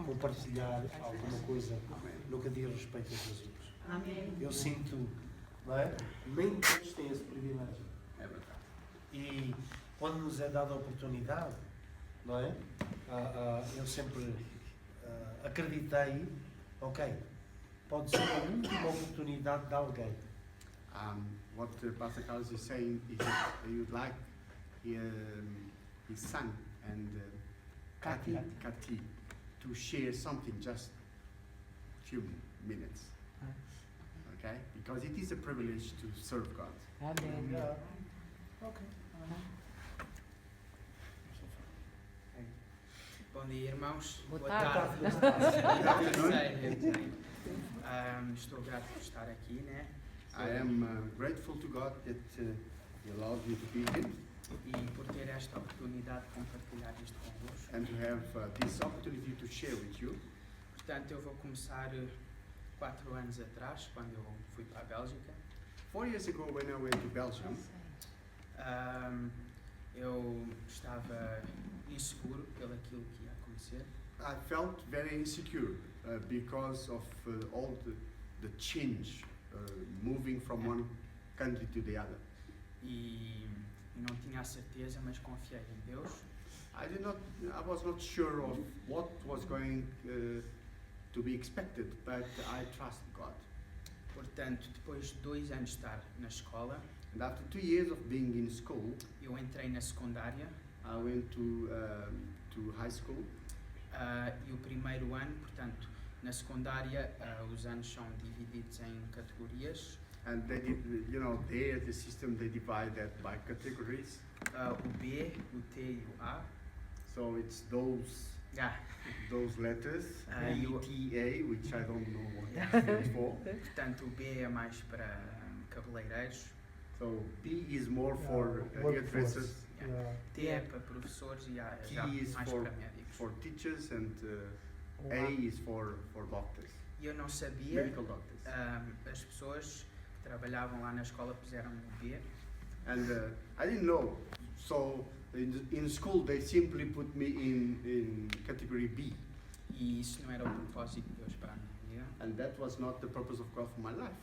compartilhar alguma coisa no que diz respeito a Jesus. Amém. Eu sinto, não é? Nem todos têm esse privilégio. É verdade. E quando nos é dada a oportunidade, não é? Eu sempre acreditei, ok, pode ser a última oportunidade de alguém. What Pastor Carlos is saying is that he would like his son and Kati to share something, just a few minutes. Okay? Because it is a privilege to serve God. Amém. Yeah. Ok. Bom dia, irmãos. Boa tarde. tarde. Estou grato por estar aqui, né? I am grateful to God that He allowed me to be here E por ter esta oportunidade de compartilhar isto convosco. and to have this opportunity to share with you. Portanto, eu vou começar 4 anos atrás, quando eu fui para a Bélgica. 4 years ago, when I went to Belgium, Eu estava inseguro pelo aquilo que ia acontecer. I felt very insecure because of all the change, moving from one country to the other. E não tinha a certeza, mas confiei em Deus. I was not sure of what was going to be expected, but I trusted God. Portanto, depois de 2 anos de estar na escola, And after 2 years of being in school, eu entrei na secundária. I went to high school. E o primeiro ano, portanto, na secundária, os anos são divididos em categorias. And they did, there the system they divide that by categories. O B, o T e o A. So it's those letters, E B, o- T, A, which I don't know what it stands for. Portanto, o B é mais para cabeleireiros. So B is more for hairdressers, T é para professores e A é T já is mais for para médicos. teachers, and A is for doctors, E eu não sabia, medical doctors. as pessoas que trabalhavam lá na escola puseram o B. And I didn't know. So in school they simply put me in category B, E isso não era o propósito de Deus para a minha vida. and that was not the purpose of God for my life.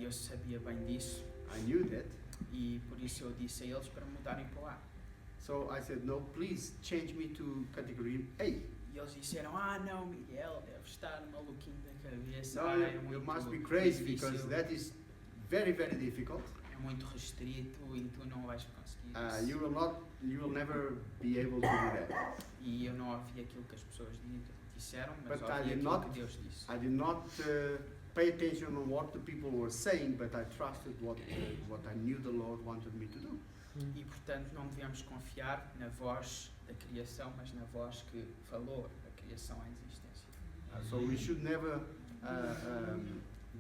E eu sabia bem disso. I knew that. E por isso eu disse a eles para mudarem para o A. So I said, no, please change me to category A. E eles disseram, não, Miguel, deve estar maluquinho da cabeça. No, é you muito must be crazy difícil, because that is very, very difficult. é muito restrito e tu não vais conseguir isso." You will never be able to do that. E eu não ouvi aquilo que as pessoas disseram, mas But I ouvi did aquilo not- que Deus disse. I did not pay attention on what the people were saying, but I trusted what I knew the Lord wanted me to do. E portanto não devemos confiar na voz da criação, mas na voz que falou a criação à existência. So we should never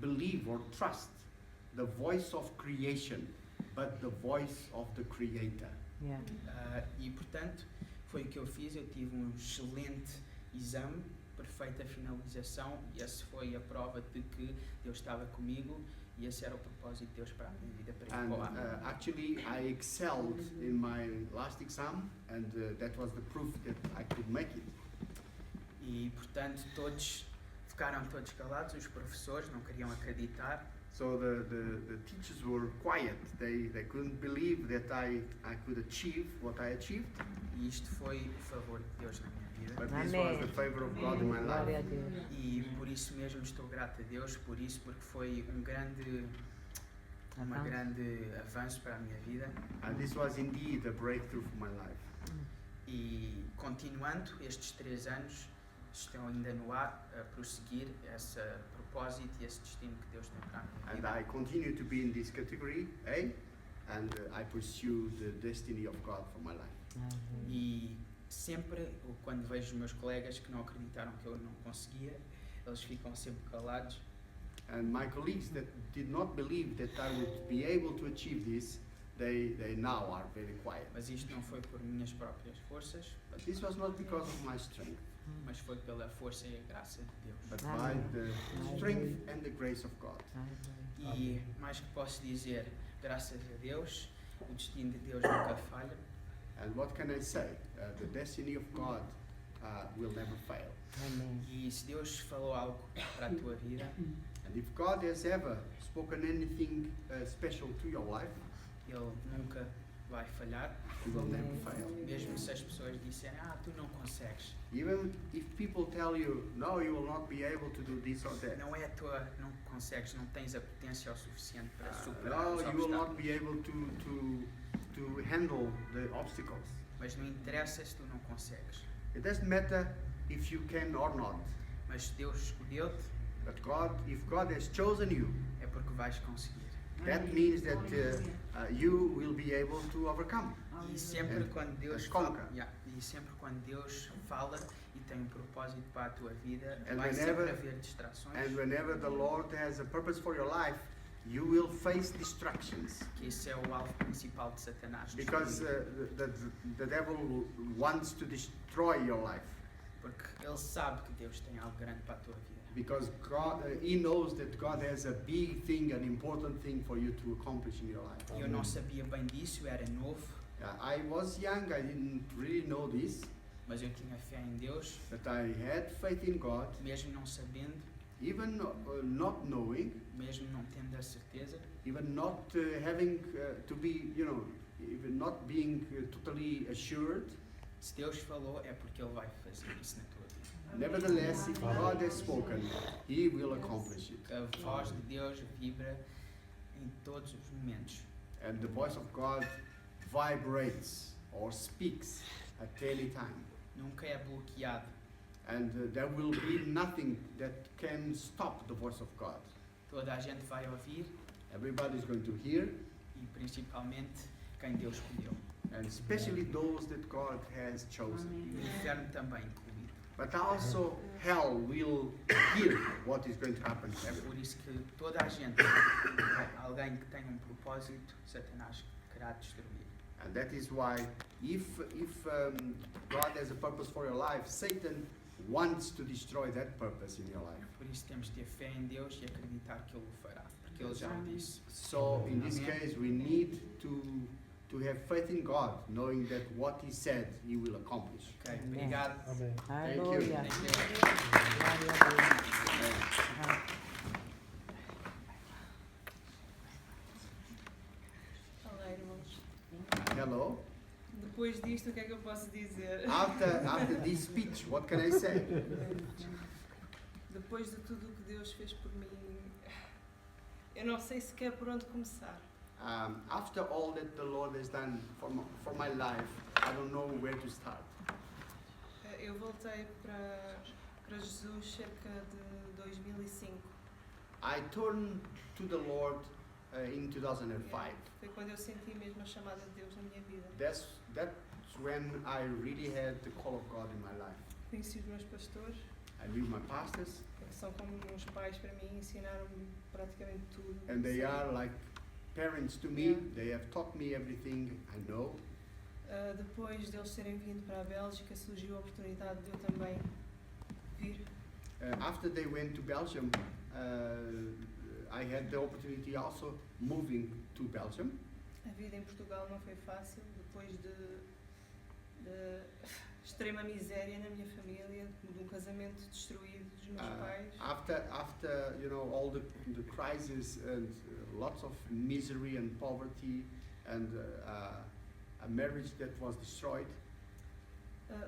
believe or trust the voice of creation, but the voice of the Creator. E portanto foi o que eu fiz, eu tive um excelente exame, perfeita finalização, e essa foi a prova de que Deus estava comigo e esse era o propósito de Deus para a minha vida, para ir And para o ar. actually, I excelled in my last exam, and that was the proof that I could make it. E portanto ficaram todos calados, os professores não queriam acreditar. So the teachers were quiet. They couldn't believe that I could achieve what I achieved. E isto foi o favor de Deus na minha vida. But this was the favor of God in my Glória a life. Deus. E por isso mesmo estou grato a Deus por isso, porque foi um grande avanço para a minha vida. And this was indeed a breakthrough for my life. E continuando estes 3 anos, estão ainda no ar a prosseguir esse propósito e esse destino que Deus tem para a minha And vida. I continue to be in this category A, and I pursue the destiny of God for my life. E sempre, quando vejo os meus colegas que não acreditaram que eu não conseguia, eles ficam sempre calados. And my colleagues that did not believe that I would be able to achieve this, they now are very quiet. Mas isto não foi por minhas próprias forças, But this was not because of my strength, mas foi pela força e a graça de Deus. but by the strength and the grace of God. E mais que posso dizer, graças a Deus, o destino de Deus nunca falha. And what can I say? The destiny of God will never fail. Amém. E se Deus falou algo para a tua vida, And if God has ever spoken anything special to your life, Ele nunca vai falhar. He will never fail. Mesmo se as pessoas disserem, tu não consegues. Even if people tell you, no, you will not be able to do this or that. Não é não consegues, não tens a potência o suficiente para superar No, os you will not obstáculos. be able to handle the obstacles. Mas não interessa se tu não consegues. It doesn't matter if you can or not. Mas Deus escolheu-te, But if God has chosen you, é porque vais conseguir. that means that you will be able to overcome. E sempre And quando Deus conquer. fala, e sempre quando Deus fala e tem um propósito para a tua vida, And vai whenever- sempre haver distrações. And whenever the Lord has a purpose for your life, you will face distractions. Que esse é o alvo principal de Satanás. Because the devil wants to destroy your life. Porque ele sabe que Deus tem algo grande para a tua vida. Because God, he knows that God has a big thing, an important thing for you to accomplish in your life. E eu não sabia bem disso, eu era novo, I was young, I didn't really know this, mas eu tinha fé em Deus, but I had faith in God, mesmo não sabendo, even not knowing, mesmo não tendo a certeza. even not having to be, even not being totally assured. Se Deus falou, é porque Ele vai fazer isso na tua vida. Nevertheless, if God has spoken, He will accomplish it. A voz de Deus vibra em todos os momentos. And the voice of God vibrates or speaks at any time. Nunca é bloqueado. And there will be nothing that can stop the voice of God. Toda a gente vai ouvir Everybody is going to hear, e principalmente quem Deus escolheu. and especially those that God has chosen. E o inferno também incluído. But also hell will hear what is going to happen. É por isso que toda a gente, alguém que tem um propósito, Satanás querá destruir. And that is why if God has a purpose for your life, Satan wants to destroy that purpose in your life. Por isso temos de ter fé em Deus e acreditar que Ele o fará, porque Ele já o disse. So in this Amen. case, we need to have faith in God, knowing that what He said, He will accomplish. Ok, Amém. obrigado. Amém. Aleluia. Thank you. Glória a Deus. Olá, irmãos. Hello. Depois disto, o que é que eu posso dizer? After this speech, what can I say? Depois de tudo o que Deus fez por mim, eu não sei sequer por onde começar. After all that the Lord has done for my life, I don't know where to start. Eu voltei para Jesus cerca de 2005. I turned to the Lord in 2005. Foi quando eu senti mesmo a chamada de Deus na minha vida. That's when I really had the call of God in my life. Conheci os meus pastores, I knew my pastors, que são como uns pais para mim, ensinaram-me praticamente tudo. and they are like parents to me. Yeah. They have taught me everything I know. Depois deles terem vindo para a Bélgica, surgiu a oportunidade de eu também vir. After they went to Belgium, I had the opportunity also moving to Belgium. A vida em Portugal não foi fácil, depois de extrema miséria na minha família, de um casamento destruído dos meus pais. After all the crisis and lots of misery and poverty and a marriage that was destroyed.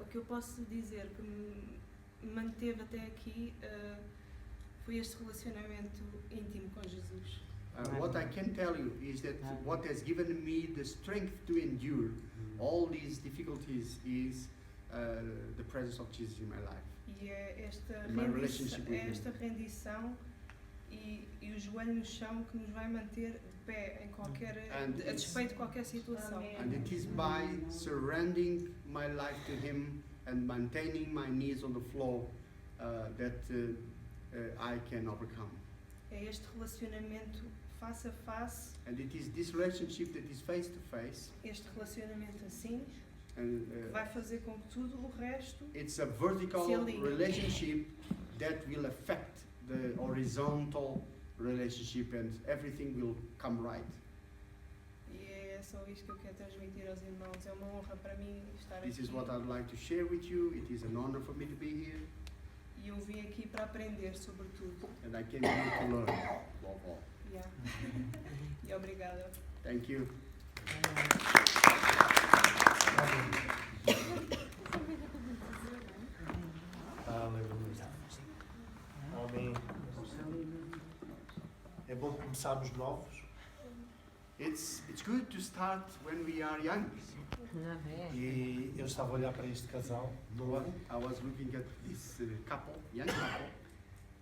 O que eu posso dizer que me manteve até aqui foi este relacionamento íntimo com Jesus. What I can tell you is that what has given me the strength to endure all these difficulties is the presence of Jesus in my life. E é esta My relationship with him. rendição e o joelho no chão que nos vai manter de pé em qualquer, And a despeito de qualquer situação. And it is by surrendering my life to Him and maintaining my knees on the floor that I can overcome. É este relacionamento face a face, And it is this relationship that is face to face, este relacionamento assim, and que vai fazer com que tudo o resto it's a vertical se alinhe. relationship that will affect the horizontal relationship, and everything will come right. E é é só isto que eu quero transmitir aos irmãos. É uma honra para mim estar This aqui. is what I'd like to share with you. It is an honor for me to be here, E eu vim aqui para aprender sobre tudo. and I came here to learn above all. Yeah. E obrigada. Thank you. Aleluia. Amém. É bom começarmos novos It's good to start when we are young. Amém. e eu estava a olhar para este casal novo I was looking at this couple, young couple,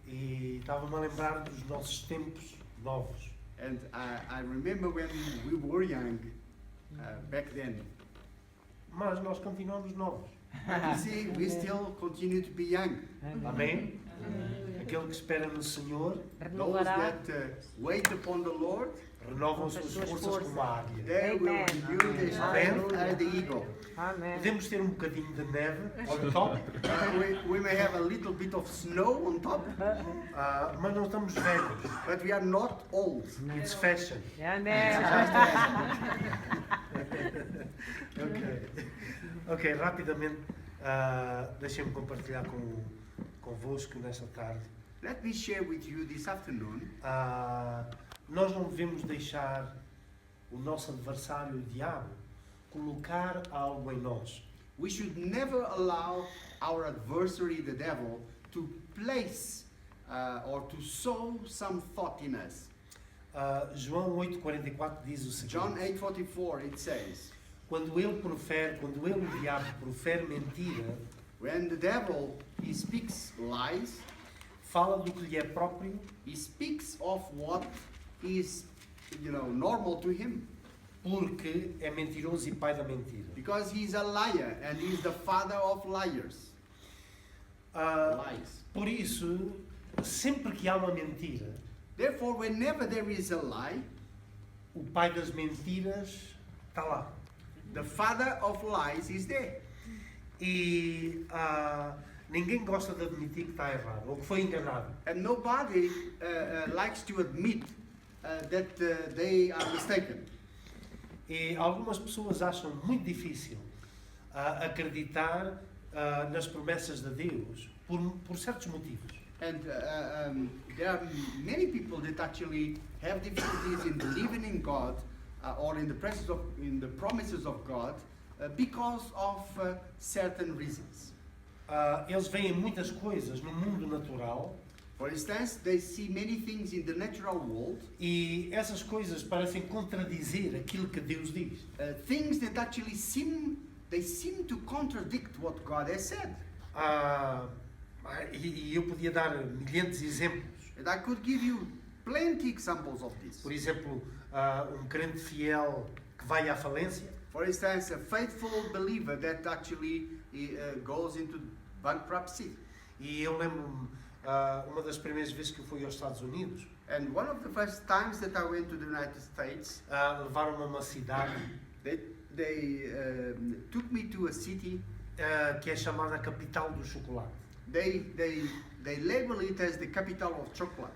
e estava-me a lembrar dos nossos tempos novos. and I remember when we were young back then. Mas nós continuamos novos. You see, we still continue to be young. Amém? Aquele que espera no Senhor Those Renovará. that wait upon the Lord, renovam suas forças como a águia. they will Amen. renew their strength as the eagle. Amém. Podemos ter um bocadinho de neve on top, We may have a little bit of snow on top, mas não estamos velhos. but we are not old. It's fashion. Amém. Ok, rapidamente, deixem-me compartilhar convosco nesta tarde. Let me share with you this afternoon. Nós não devemos deixar o nosso adversário, o diabo, colocar algo em nós. We should never allow our adversary, the devil, to place or to sow some thought in us. João 8,44 diz o seguinte: John 8:44 it says, quando ele, o diabo, profere mentira, when the devil he speaks lies, fala do que lhe é próprio, he speaks of what is, normal to him, porque é mentiroso e pai da mentira. because he is a liar and he is the father of liars. Lies. Por isso, sempre que há uma mentira, Therefore, whenever there is a lie, o pai das mentiras está lá. the father of lies is there. E ninguém gosta de admitir que está errado ou que foi enganado. And nobody likes to admit that they are mistaken. E algumas pessoas acham muito difícil acreditar nas promessas de Deus por certos motivos. And there are many people that actually have difficulties in believing in God or in the promises of God because of certain reasons. Eles veem muitas coisas no mundo natural For instance, they see many things in the natural world, e essas coisas parecem contradizer aquilo que Deus diz. things that actually seem to contradict what God has said. E eu podia dar milhares de exemplos. And I could give you plenty examples of this. Por exemplo, um crente fiel que vai à falência, For instance, a faithful believer that actually goes into bankruptcy. e eu lembro-me uma das primeiras vezes que eu fui aos Estados Unidos, And one of the first times that I went to the United States, levaram-me a uma cidade they took me to a city. que é chamada capital do chocolate. They label it as the capital of chocolate.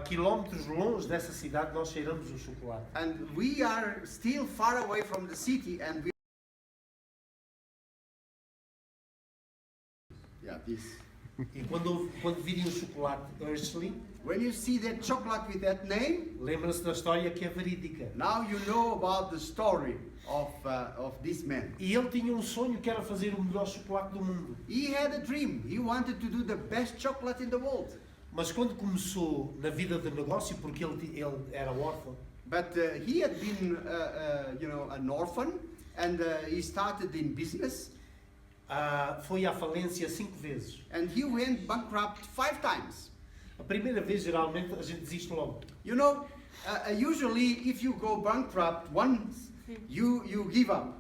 Quilómetros longe dessa cidade nós cheiramos o chocolate. And we are still far away from the city, and we. Yeah, this. E quando virem o chocolate Hershey, When you see that chocolate with that name, lembra-se da história que é verídica. now you know about the story of this man. E ele tinha um sonho que era fazer o melhor chocolate do mundo. He had a dream. He wanted to do the best chocolate in the world. Mas quando começou na vida de negócio, porque ele era órfão, But he had been, an orphan, and he started in business, foi à falência 5 vezes. and he went bankrupt 5 times. A primeira vez, geralmente, a gente desiste logo. Usually, if you go bankrupt once, you give up.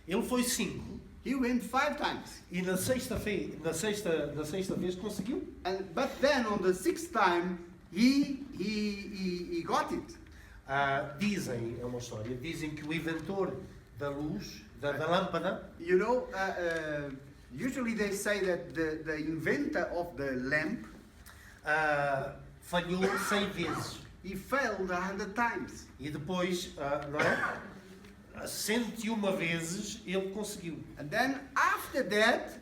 Ele foi 5 He went 5 times, e na sexta vez conseguiu. but then on the 6th time, he got it. Dizem, é uma história, dizem que o inventor da luz, da lâmpada, Usually they say that the inventor of the lamp, falhou 100 vezes. he failed 100 times. E depois, não é? 101 vezes ele conseguiu. And then after that,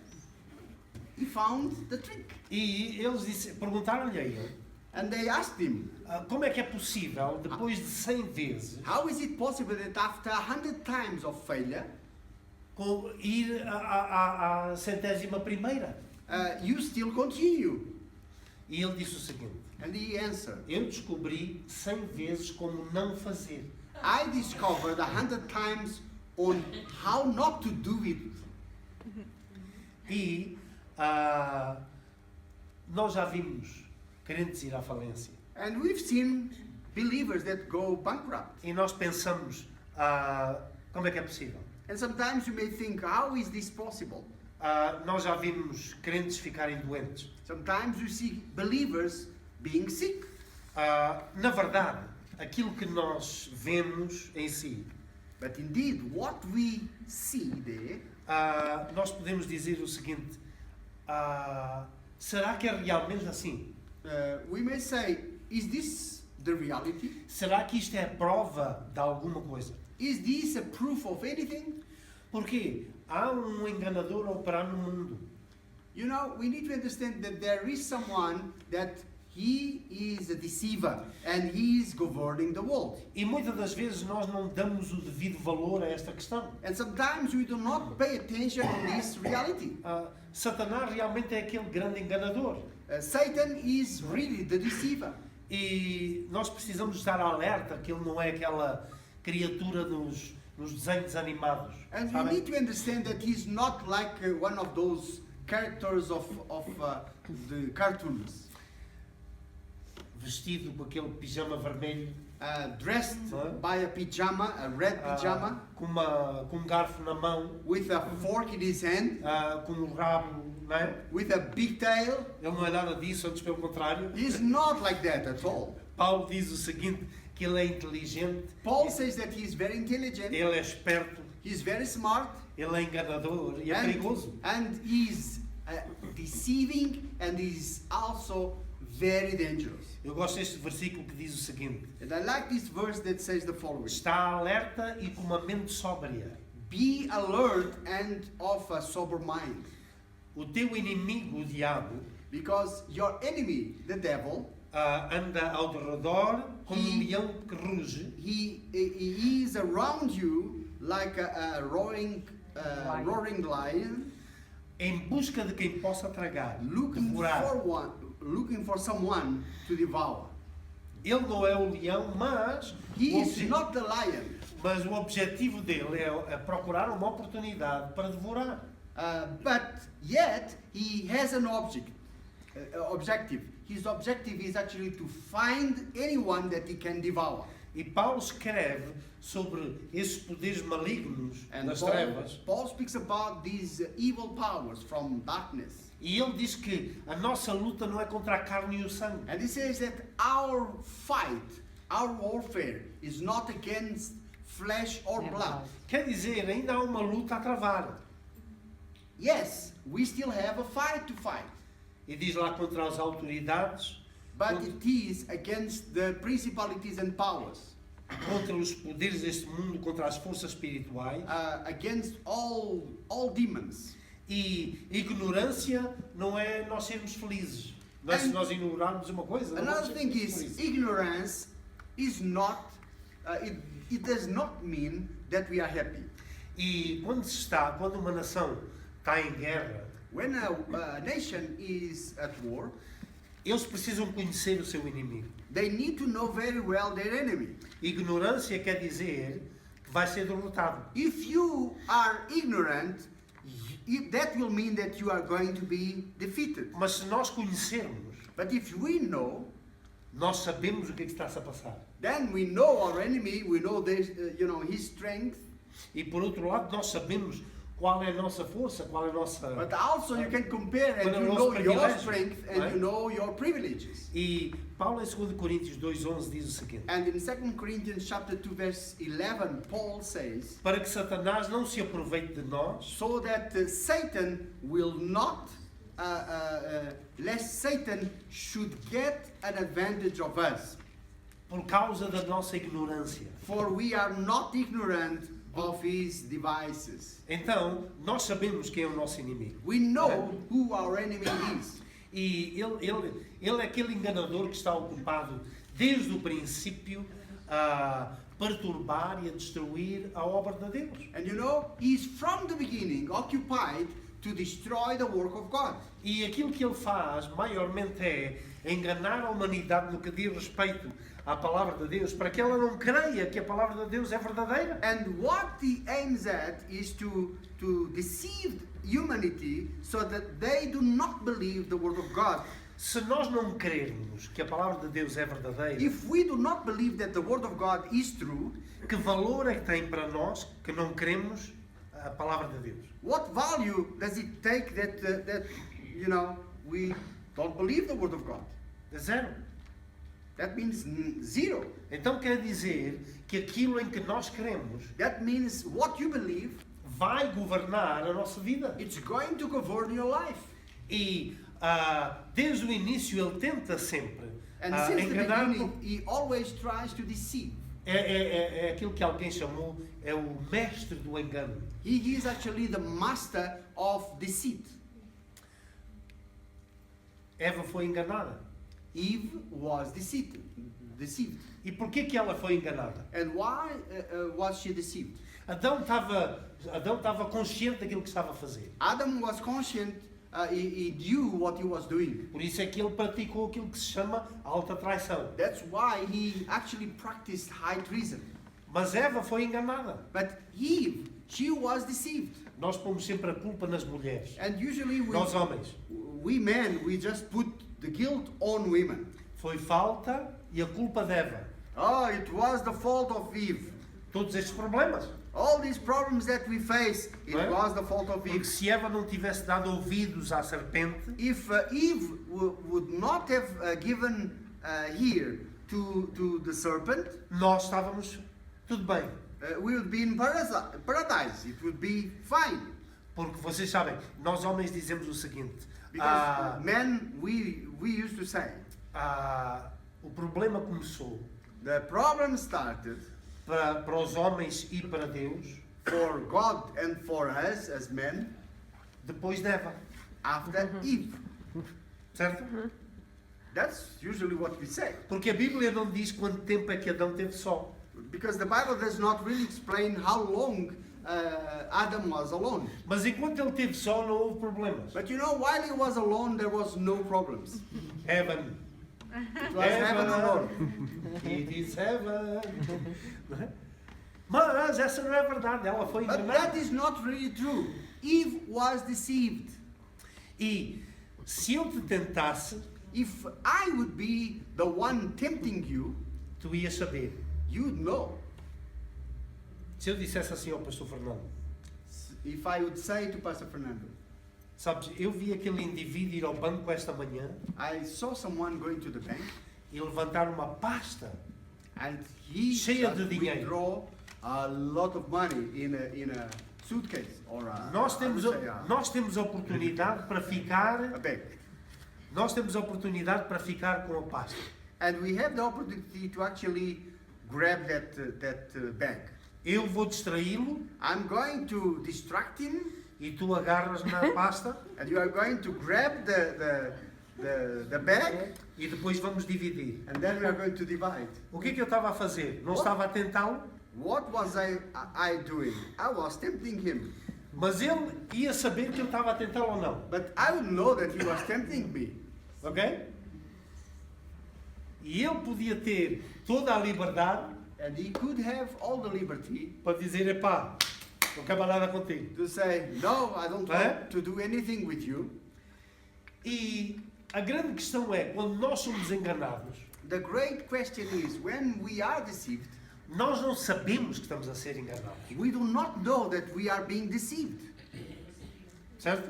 he found the trick. E eles perguntaram-lhe a ele, And they asked him, como é que é possível, depois de 100 vezes, how is it possible that after 100 times of failure, ir à 101ª? you still continue? E ele disse o seguinte, And he answered, eu descobri 100 vezes como não fazer. I discovered 100 times on how not to do it. E nós já vimos crentes ir à falência. And we've seen believers that go bankrupt. E nós pensamos, como é que é possível? And sometimes you may think, how is this possible? Nós já vimos crentes ficarem doentes. Sometimes you see believers being sick. Na verdade, aquilo que nós vemos em si, But indeed, what we see there, nós podemos dizer o seguinte, será que é realmente assim? we may say, is this the reality? Será que isto é a prova de alguma coisa? Is this a proof of anything? Porque há um enganador a operar no mundo. You know, we need to understand that there is someone that he is a deceiver and he is governing the world. E muitas das vezes nós não damos o devido valor a esta questão. And sometimes we do not pay attention on this reality. Satanás realmente é aquele grande enganador. Satan is really the deceiver. E nós precisamos estar alerta que ele não é aquela criatura nos desenhos animados. And we sabem? need to understand that he's not like one of those characters of the cartoons, Vestido com aquele pijama vermelho, dressed Huh? by a pijama, a red pijama, com um garfo na mão, with a fork in his hand, com um rabo, não é? with a big tail. Ele não é nada disso, antes pelo contrário. He's not like that at all. Paulo diz o seguinte, que ele é inteligente, Paul says that he's very intelligent, ele é esperto, he's very smart, ele é enganador e é perigoso. and he's deceiving, and he's also very dangerous. Eu gosto deste versículo que diz o seguinte, And I like this verse that says the following: está alerta e com uma mente sóbria. be alert and of a sober mind, O teu inimigo, o diabo, because your enemy, the devil, anda ao redor como um leão que ruge, he is around you like a roaring lion, em busca de quem possa tragar, looking devorar. for someone to devour. Ele não é o leão, mas He o is not the lion, mas o objetivo dele é procurar uma oportunidade para devorar. but yet he has an objective. His objective is actually to find anyone that he can devour. E Paulo escreve sobre esses poderes malignos And das trevas. Paul speaks about these evil powers from darkness. E ele diz que a nossa luta não é contra a carne e o sangue. And he says that our fight, our warfare, is not against flesh or blood. Quer dizer, ainda há uma luta a travar. Yes, we still have a fight to fight, E diz lá contra as autoridades, but it is against the principalities and powers, contra os poderes deste mundo, contra as forças espirituais. against all demons. E ignorância não é nós sermos felizes. Mas se nós ignorarmos uma coisa, não vamos Another ser thing is, felizes. ignorance is not, it does not mean that we are happy. E quando uma nação está em guerra, When a nation is at war, eles precisam conhecer o seu inimigo. they need to know very well their enemy. Ignorância quer dizer que vai ser derrotado. If you are ignorant, that will mean that you are going to be defeated. Mas se nós conhecermos, But if we know, nós sabemos o que é que está-se a passar. then we know our enemy, we know this, his strength, E por outro lado, nós sabemos qual é a nossa força, qual é a nossa... but also you can compare and Qual é you o know nosso your privilégio, strength não é? and you know your privileges. E Paulo em 2 Coríntios 2:11 diz o seguinte: And in 2 Corinthians chapter 2 verse 11, Paul says, para que Satanás não se aproveite de nós, so that Satan will not, lest Satan should get an advantage of us. por causa da nossa ignorância. For we are not ignorant of his devices. Então, nós sabemos quem é o nosso inimigo. We know who our enemy is. E ele é aquele enganador que está ocupado desde o princípio a perturbar e a destruir a obra de Deus. And you know, he's from the beginning occupied to destroy the work of God. E aquilo que ele faz, maiormente, é enganar a humanidade no que diz respeito à palavra de Deus, para que ela não creia que a palavra de Deus é verdadeira. And what he aims at is to deceive humanity so that they do not believe the word of God. Se nós não crermos que a palavra de Deus é verdadeira, If we do not believe that the word of God is true, que valor é que tem para nós que não cremos a palavra de Deus? what value does it take that you know, we don't believe the word of God? Zero. That means zero. Então quer dizer que aquilo em que nós cremos That means what you believe, vai governar a nossa vida. it's going to govern your life. E desde o início ele tenta sempre And since the enganar. beginning, he always tries to deceive. É aquilo que alguém chamou, é o mestre do engano. He is actually the master of deceit. Eva foi enganada. Eve was deceived. E porquê que ela foi enganada? And why was she deceived? Adão estava consciente daquilo que estava a fazer. Adam was conscient, he knew what he was doing. Por isso é que ele praticou aquilo que se chama alta traição. That's why he actually practiced high treason. Mas Eva foi enganada. But Eve, she was deceived. Nós pomos sempre a culpa nas mulheres. And usually Nós homens. we men, we just put the guilt on women. Foi falta e a culpa de Eva. Oh, it was the fault of Eve. Todos estes problemas. All these problems that we face, it Right. was the fault of Porque Eve. se Eva não tivesse dado ouvidos à serpente, If Eve would not have given ear to the serpent, nós estávamos tudo bem. we would be in paradise. It would be fine. Porque vocês sabem, nós homens dizemos o seguinte: Because men, we used to say, o problema começou the problem started para os homens e para Deus for God and for us as men depois de Eva, after Eve. certo? That's usually what we say. Porque a Bíblia não diz quanto tempo é que Adão teve só. Because the Bible does not really explain how long Adam was alone. Mas enquanto ele teve só, não houve problemas. But you know, while he was alone, there was no problems. Heaven. It was heaven alone. It is heaven. Mas essa não é verdade, ela foi But that enganada. is not really true. Eve was deceived. E se eu te tentasse, If I would be the one tempting you, tu ias saber. you'd know. Se eu dissesse assim ao pastor Fernando, If I would say to Pastor Fernando, sabes, eu vi aquele indivíduo ir ao banco esta manhã I saw someone going to the bank e levantar uma pasta and he Cheia just de dinheiro. withdraw a lot of money in a suitcase or a, Nós I temos, would say a nós temos a oportunidade para ficar, bag. nós temos a oportunidade para ficar com a pasta. And we have the opportunity to actually grab that bag. Eu vou distraí-lo I'm going to distract him, e tu agarras na pasta and you are going to grab the bag, e depois vamos dividir. and then we are going to divide. O que é que eu estava a fazer? Não estava a tentá-lo, What was I doing? I was tempting him. mas ele ia saber que eu estava a tentá-lo ou não. But I would know that he was tempting me. Ok? E ele podia ter toda a liberdade And he could have all the liberty para dizer, epá, não quero mais nada contigo. to say, no, I don't Eh? want to do anything with you. E a grande questão é, quando nós somos enganados, The great question is, when we are deceived, nós não sabemos que estamos a ser enganados. we do not know that we are being deceived. Certo?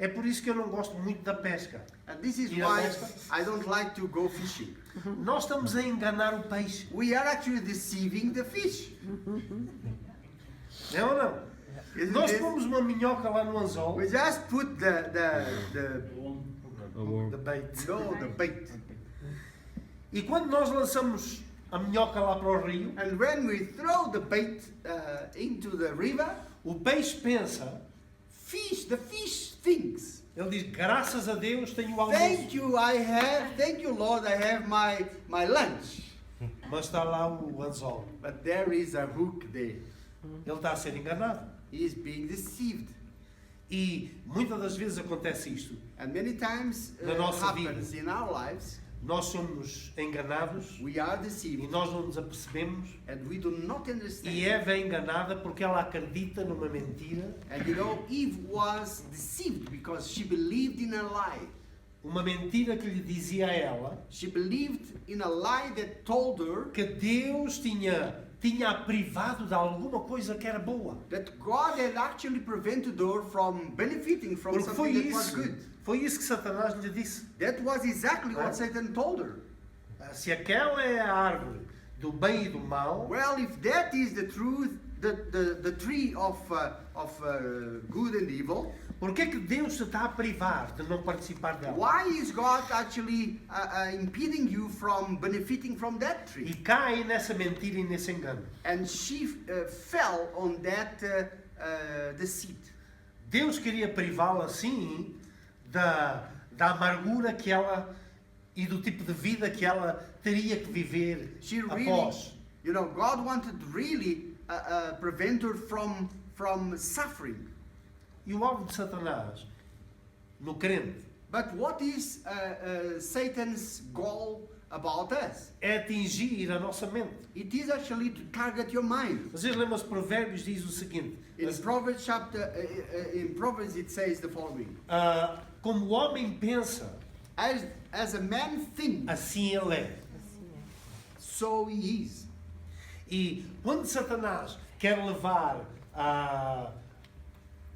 É por isso que eu não gosto muito da pesca. And this is Ir à why pesca. I don't like to go fishing. Nós estamos a enganar o peixe. We are actually deceiving the fish. É ou não? Isn't Nós it? pomos uma minhoca lá no anzol. We just put the The bait. bait. E quando nós lançamos a minhoca lá para o rio, And when we throw the bait into the river, o peixe pensa, the fish thinks, ele diz, graças a Deus tenho o almoço. thank you Lord, I have my lunch. Mas está lá o anzol. But there is a hook there. Ele está a ser enganado. He is being deceived. E muitas das vezes acontece isto. And many times Na nossa happens in our lives. Nós somos enganados We are e deceived nós não nos apercebemos. and we do not understand. E Eva é enganada porque ela acredita numa mentira. And you know, Eve was deceived because she believed in a lie. Uma mentira que lhe dizia a ela She believed in a lie that told her que Deus tinha a privado de alguma coisa que era boa. that God had actually prevented her from benefiting from Porque foi something that was isso. good. Foi isso que Satanás lhe disse. That was exactly Right. what Satan told her. Se aquela é a árvore do bem e do mal, Well, if that is the truth, the tree of good and evil, por que é que Deus se está a privar de não participar dela? why is God actually impeding you from benefiting from that E tree? cai nessa mentira e nesse engano. And she fell on that deceit. Deus queria privá-la assim da amargura que ela e do tipo de vida que ela teria que viver She really, após. you know, God wanted really prevent her from suffering. E o alvo de Satanás no crente But what is Satan's goal about us? é atingir a nossa mente. It is actually to target your mind. Vocês lembram-se, Provérbios diz o seguinte: In Proverbs in Proverbs it says the following: como o homem pensa, as a man thinks, assim ele é. Assim é. so he is. E quando Satanás quer levar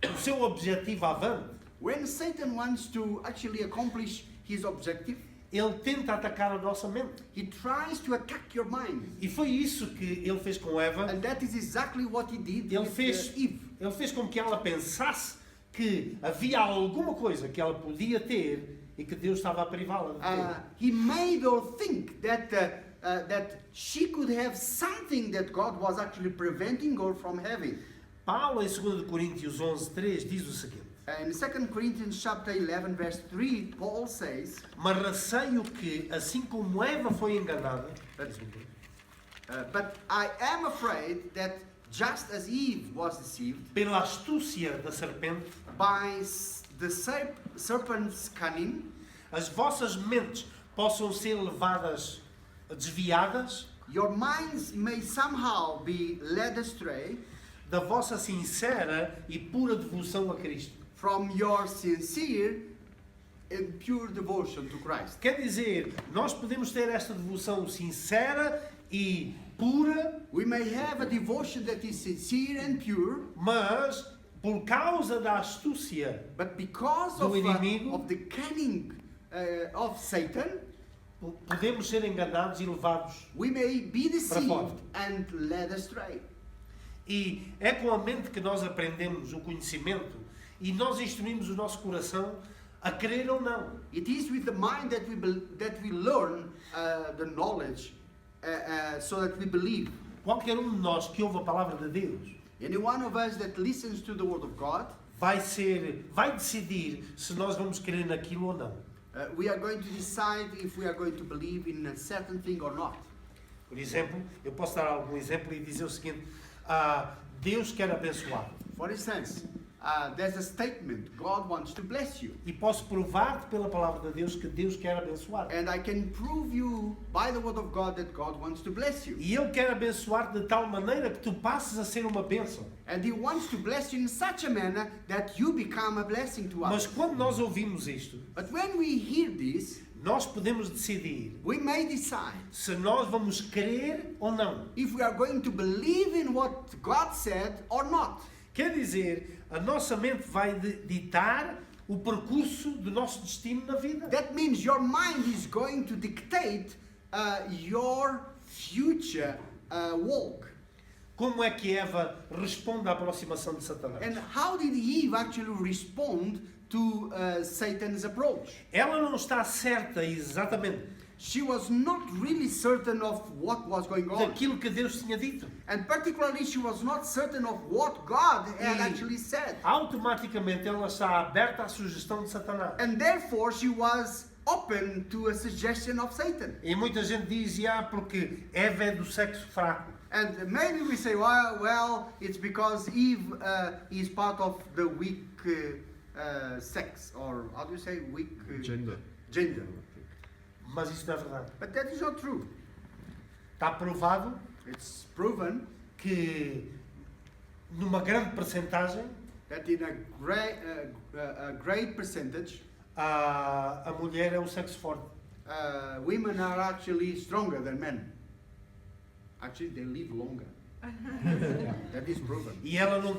o seu objetivo avante, When Satan wants to actually accomplish his objective, ele tenta atacar a nossa mente. he tries to attack your mind. E foi isso que ele fez com Eva. And that is exactly what he did Ele with fez, Eve. ele fez com que ela pensasse que havia alguma coisa que ela podia ter e que Deus estava a privá-la de ter. He made her think that she could have something that God was actually preventing her from having. Paulo, em 2 Coríntios 11:3, diz o seguinte: In 2 Corinthians chapter 11, verse 3, Paul says, mas receio que, assim como Eva foi enganada, but I am afraid that just as Eve was deceived pela astúcia da serpente, by the serpent's cunning, as vossas mentes possam ser levadas, desviadas your minds may somehow be led astray da vossa sincera e pura devoção a Cristo. from your sincere and pure devotion to Christ. Quer dizer, nós podemos ter esta devoção sincera e pura, We may have a devotion that is sincere and pure, mas por causa da astúcia but because Do inimigo. of the cunning of Satan, podemos ser enganados e levados. we may be deceived fora. and led astray. E é com a mente que nós aprendemos o conhecimento e nós instruímos o nosso coração a crer ou não. It is with the mind that we learn the knowledge, so that we believe. Qualquer um de nós que ouve a palavra de Deus Any one of us that listens to the word of God, vai decidir se nós vamos crer naquilo ou não. we are going to decide if we are going to believe in a certain thing or not. Por exemplo, eu posso dar algum exemplo e dizer o seguinte: Deus quer abençoar. For instance, there's a statement, God wants to bless you. E posso provar-te pela palavra de Deus que Deus quer abençoar. And I can prove you by the word of God that God wants to bless you. E Ele quer abençoar-te de tal maneira que tu passes a ser uma bênção. And He wants to bless you in such a manner that you become a blessing to Mas others. quando nós ouvimos isto, But when we hear this, nós podemos decidir we may decide se nós vamos crer ou não. if we are going to believe in what God said or not. Quer dizer, a nossa mente vai ditar o percurso do nosso destino na vida. That means your mind is going to dictate your future walk. Como é que Eva responde à aproximação de Satanás? And how did Eve actually respond to Satan's approach? Ela não está certa exatamente she was not really certain of what was going on. daquilo que Deus tinha dito. And particularly, she was not certain of what God had actually said. Automaticamente ela está aberta à sugestão de Satanás. And therefore, she was open to a suggestion of Satan. E muita gente diz, porque Eva é do sexo fraco. And maybe we say, well, it's because Eve is part of the weak sex, or how do you say weak Gender. gender. Mas isso não é verdade. But that is not true. Está provado It's proven que numa grande percentagem that in a great percentage, a mulher é o sexo forte. women are actually stronger than men. Actually, they live longer. Yeah, that is proven. E ela não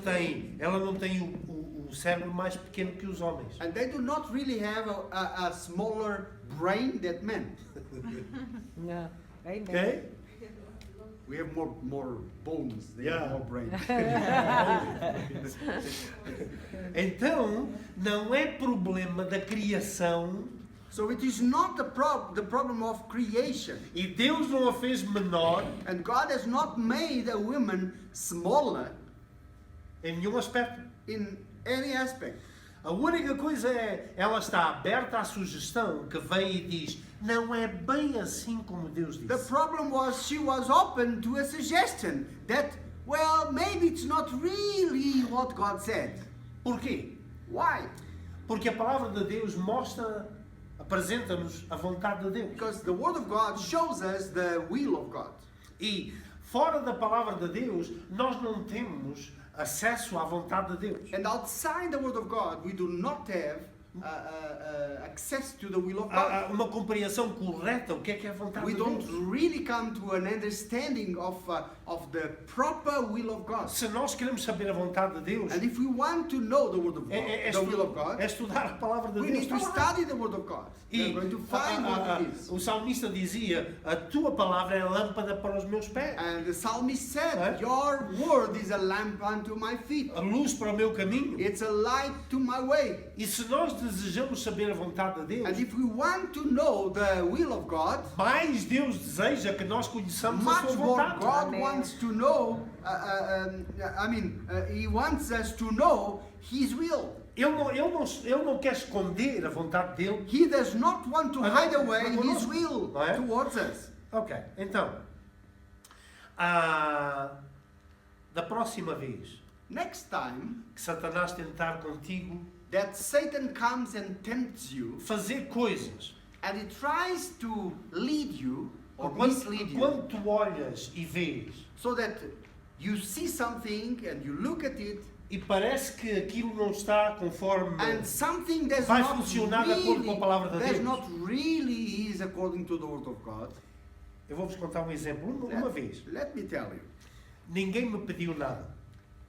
tem o cérebro mais pequeno que os homens. And they do not really have a smaller brain than men. Não. Amen. Ok? We have more bones, they Yeah. have more brain. Então, não é problema da criação So it is not the problem of creation. e Deus não a fez menor And God has not made a woman smaller em nenhum aspecto. in any aspect. A única coisa é, ela está aberta à sugestão que vem e diz, não é bem assim como Deus The disse. problem was she was open to a suggestion that, well, maybe it's not really what God said. Porquê? Why? Porque a palavra de Deus apresenta-nos a vontade de Deus. Because the Word of God shows us the will of God. E fora da palavra de Deus, nós não temos acesso à vontade de Deus. And outside the Word of God, we do not have access to the will of God. Há uma compreensão correta o que é a vontade We de don't Deus. really come to an understanding of the proper will of God. Se nós queremos saber a vontade de Deus, And if we want to know the Word of God, the will of God, estudar a palavra de we Deus. need to Está lá. study the Word of God. E We're going to find what it is. o salmista dizia, a tua palavra é lâmpada para os meus pés, And the psalmist said, Eh? your word is a lamp unto my feet. a luz para o meu caminho. It's a light to my way. E se nós desejamos saber a vontade de And Deus, if we want to know the will of God, mais Deus deseja que nós conheçamos a much sua more vontade. God Amen. wants to know, He wants us to know His will. Ele não quer esconder a vontade dele. He does not want to Agora, hide away agora His nós- will não é? towards us. Ok, então, da próxima vez Next time que Satanás tentar contigo that Satan comes and tempts you, fazer coisas, and he tries to lead you or quando, mislead you, quando tu olhas e vês so that you see something and you look at it, e parece que aquilo não está conforme and something does vai not funcionar de acordo com a palavra de really, does Deus. not really is according to the word of God. Eu vou-vos contar um exemplo. Uma vez, Let me tell you, ninguém me pediu nada.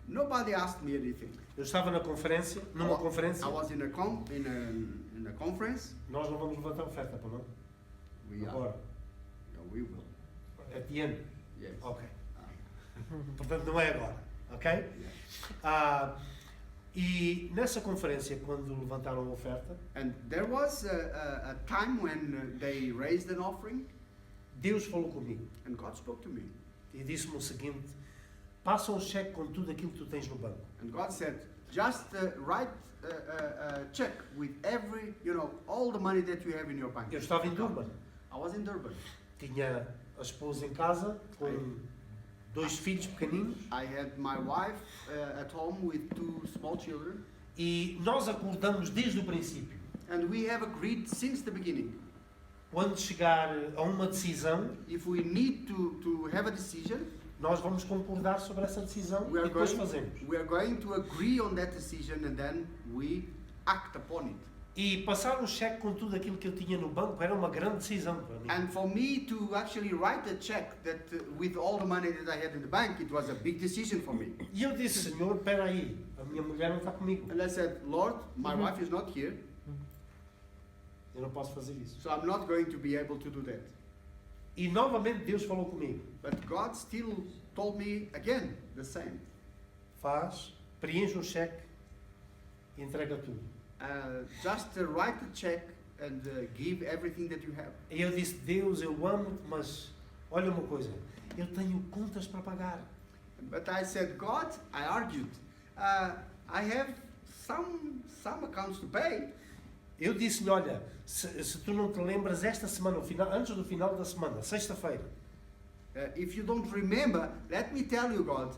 nobody asked me anything. Eu estava numa conferência, I was in a conference. nós não vamos levantar oferta, para não? We are. Agora, Yeah, we will. at the end. Yes. Ok. Portanto, não é agora, ok? E nessa conferência, quando levantaram a oferta, And there was a time when they raised an offering, Deus falou comigo and God spoke to me. e disse-me o seguinte: passa um cheque com tudo aquilo que tu tens no banco. And God said, just write a check with every, all the money that you have in your bank. Eu estava em Durban, I was in Durban. tinha a esposa em casa com 2 filhos pequeninos I had my wife at home with 2 small children. e nós acordamos desde o princípio. And we have agreed since the beginning, Quando chegar a uma decisão, if we need to have a decision, nós vamos concordar sobre essa decisão we e are depois going, fazemos. we are going to agree on that decision and then we act upon it. E passar um cheque com tudo aquilo que eu tinha no banco era uma grande decisão para mim. And for me to actually write a check that with all the money that I had in the bank, it was a big decision for me. E eu disse, Senhor, espera aí, a minha mulher não está comigo. And I said, Lord, my wife is not here, Eu não posso fazer isso. so I'm not going to be able to do that. E novamente Deus falou comigo. But God still told me again the same. Faz, preenche um cheque e entrega tudo. Just write a check and give everything that you have. E eu disse, Deus, eu amo, mas olha uma coisa, eu tenho contas para pagar. But I said, God, I argued, I have some accounts to pay. Eu disse-lhe, olha, se tu não te lembras, esta semana, antes do final da semana, sexta-feira, If you don't remember, let me tell you, God,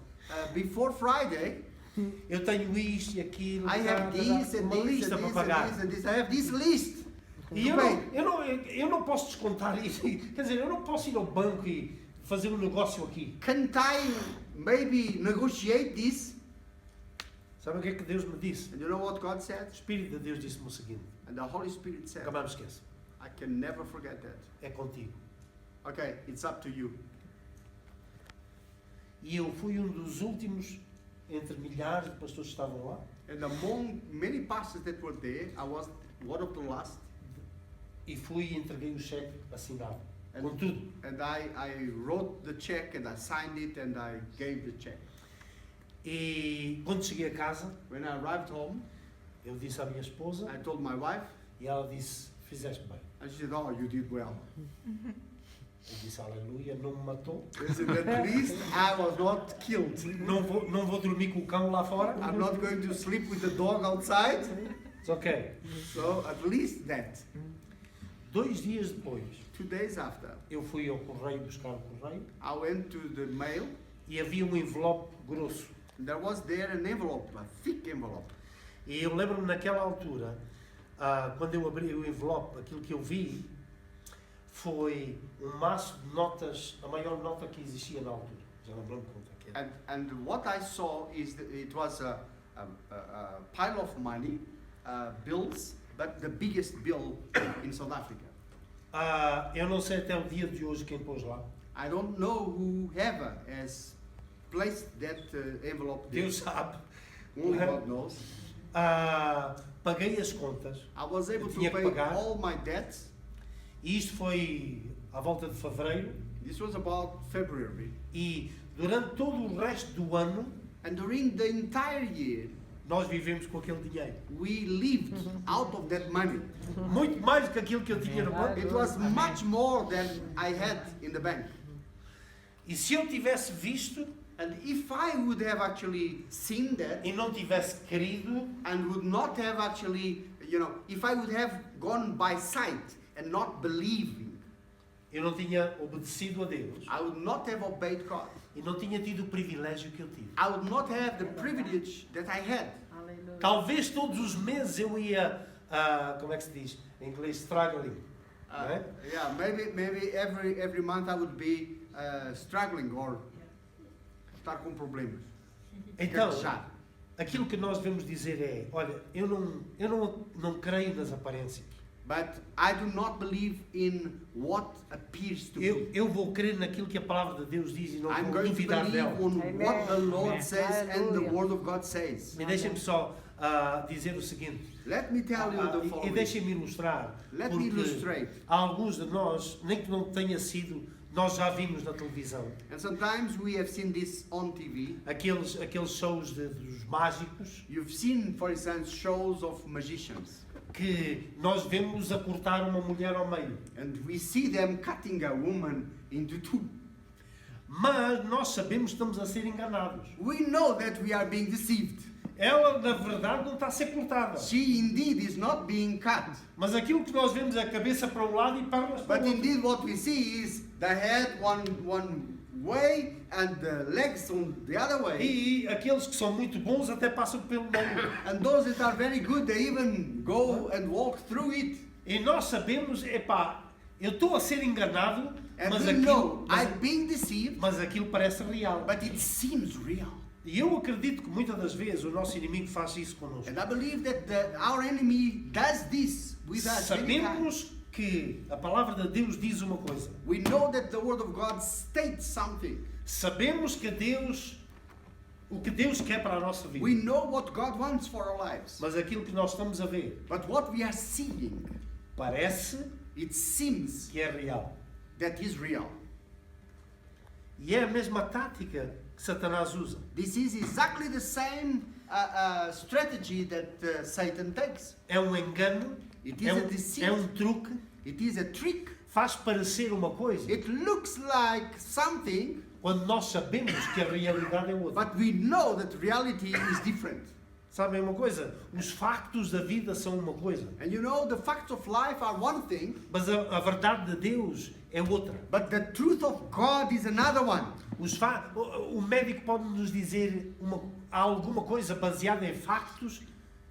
before Friday, eu tenho isto e aquilo, I have this and uma this lista and para this pagar. and this and this. I have this list. E to pay. eu não posso descontar isso. Quer dizer, eu não posso ir ao banco e fazer um negócio aqui. Can't I maybe negotiate this? Sabe o que é que Deus me disse? And you know what God said? O Espírito de Deus disse-me o seguinte, And the Holy Spirit said, nunca mais me esqueço, I can never forget that. é contigo. Okay, it's up to you. E eu fui um dos últimos, entre milhares de pastores que estavam lá, And among many pastors that were there, I was one of the last. e fui e entreguei o cheque assinado, And, com tudo. and I wrote the check and I signed it and I gave the check. E quando cheguei a casa, When I arrived home, eu disse à minha esposa, I told my wife, e ela disse, fizeste bem. and she said, oh, you did well. Eu disse, aleluia, não me matou. I said, at least I was not killed. Não vou dormir com o cão lá fora. I'm not going to sleep with the dog outside. It's ok. So at least that. 2 dias depois, 2 days after, eu fui ao correio buscar o correio I went to the mail. e havia um envelope grosso. There was there an envelope, a thick envelope. E eu lembro-me naquela altura, quando eu abri o envelope, aquilo que eu vi foi um maço de notas, a maior nota que existia na altura. Já não me lembro quanto é que era. And what I saw is that it was a pile of money, bills, but the biggest bill in South Africa. Eu não sei até o dia de hoje quem pôs lá. I don't know whoever has placed that envelope there. Deus sabe. Only God knows. Paguei as contas I was able to Tinha que pay pagar. all my debts. e isto foi à volta de fevereiro This was about February. e durante todo o resto do ano And during the entire year, nós vivemos com aquele dinheiro. we lived out of that money. Muito mais do que aquilo que eu tinha no banco. It was much more than I had in the bank. E se eu tivesse visto And if I would have actually seen that e não tivesse querido, and would not have actually, if I would have gone by sight and not believing, eu não tinha obedecido a Deus I would not have obeyed God. e não tinha tido o privilégio que eu tive. I would not have the privilege that I had. Aleluia. Talvez todos os meses eu ia, como é que se diz em inglês, struggling. Right? Yeah, maybe every month I would be struggling or estar com problemas. Então, Gaguejar. aquilo que nós devemos dizer é, olha, eu não creio nas aparências. But I do not believe in what appears to be. Eu vou crer naquilo que a palavra de Deus diz e não I'm vou going to duvidar believe dela. on Amen. what the Lord Amen. says and the Hallelujah. Word of God says. E deixem-me só dizer o seguinte, Let me tell you the e following. deixem-me ilustrar, Let me porque illustrate. há alguns de nós, nem que não tenha sido, nós já vimos na televisão, And sometimes we have seen this on TV. aqueles shows dos mágicos, You've seen, for instance, shows of magicians. que nós vemos a cortar uma mulher ao meio. And we see them cutting a woman into two. Mas nós sabemos que estamos a ser enganados. We know that we are being deceived. Ela, na verdade, não está a ser cortada. She indeed is not being cut. Mas aquilo que nós vemos é a cabeça para um lado e pernas para But o outro. indeed what we see is the head one way and the legs on the other way. E aqueles que são muito bons até passam pelo meio. And those that are very good, they even go and walk through it. E nós sabemos, epá, eu estou a ser enganado, And mas we aquilo, know I'm being deceived, mas aquilo parece real. but it seems real. E eu acredito que muitas das vezes o nosso inimigo faz isso connosco. And I believe that our enemy does this with us many times. Sabemos que a palavra de Deus diz uma coisa. We know that the Word of God states something. Sabemos que o que Deus quer para a nossa vida. We know what God wants for our lives. Mas aquilo que nós estamos a ver But what we are seeing, parece it seems que é real. that is real. E é a mesma tática que Satanás usa. This is exactly the same strategy that Satan takes. É um engano It is a deceit. É truque, It is a trick. faz parecer uma coisa, It looks like something, quando nós sabemos que a realidade é outra. but we know that reality is different. Sabem uma coisa? Os factos da vida são uma coisa, And you know, the facts of life are one thing, mas a verdade de Deus é outra. but the truth of God is another one. O médico pode nos dizer alguma coisa baseada em factos,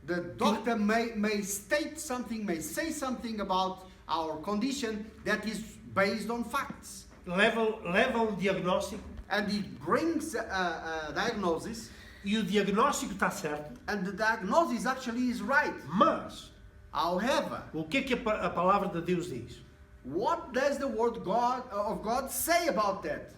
The doctor may state something, may say something about our condition that is based on facts. leva um diagnóstico And he brings a diagnosis, e o diagnóstico está certo, and the diagnosis actually is right. mas However, o que é que a palavra de Deus diz? what does the word of God say about that?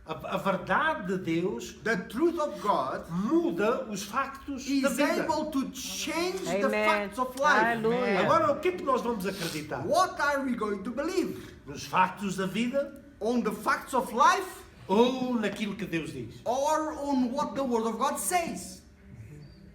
A verdade de Deus The truth of God muda os factos da is vida. able to change the Amen. facts of life. Aleluia. Agora, o que é que nós vamos acreditar? What are we going to believe? Nos factos da vida On the facts of life ou naquilo que Deus diz? or on what the word of God says?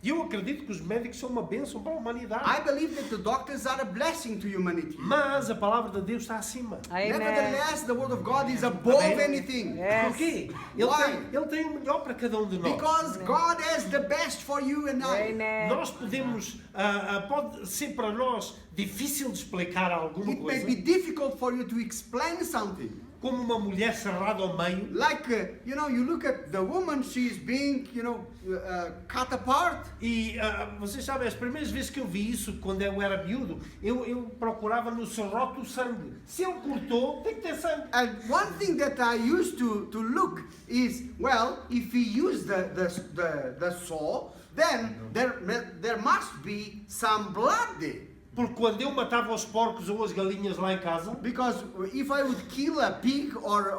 E eu acredito que os médicos são uma bênção para a humanidade. I believe that the doctors are a blessing to humanity. Mas a palavra de Deus está acima. Amen. Nevertheless, the word of God is above Amém. anything. Yes. Porquê? Why? Ele tem o melhor para cada um de nós. Because God has the best for you and I. Amen. Nós podemos, pode ser para nós difícil de explicar alguma It may coisa, be difficult for you to explain something. como uma mulher cerrada ao meio, Like, you look at the woman, she's being, cut apart. e vocês sabem, as primeiras vezes que eu vi isso, quando eu era miúdo, eu procurava no serrote o sangue. Se ele cortou, tem que ter sangue. And one thing that I used to look is, well, if he used the saw, then there must be some blood there. Porque quando eu matava os porcos ou as galinhas lá em casa, Because if I would kill a pig or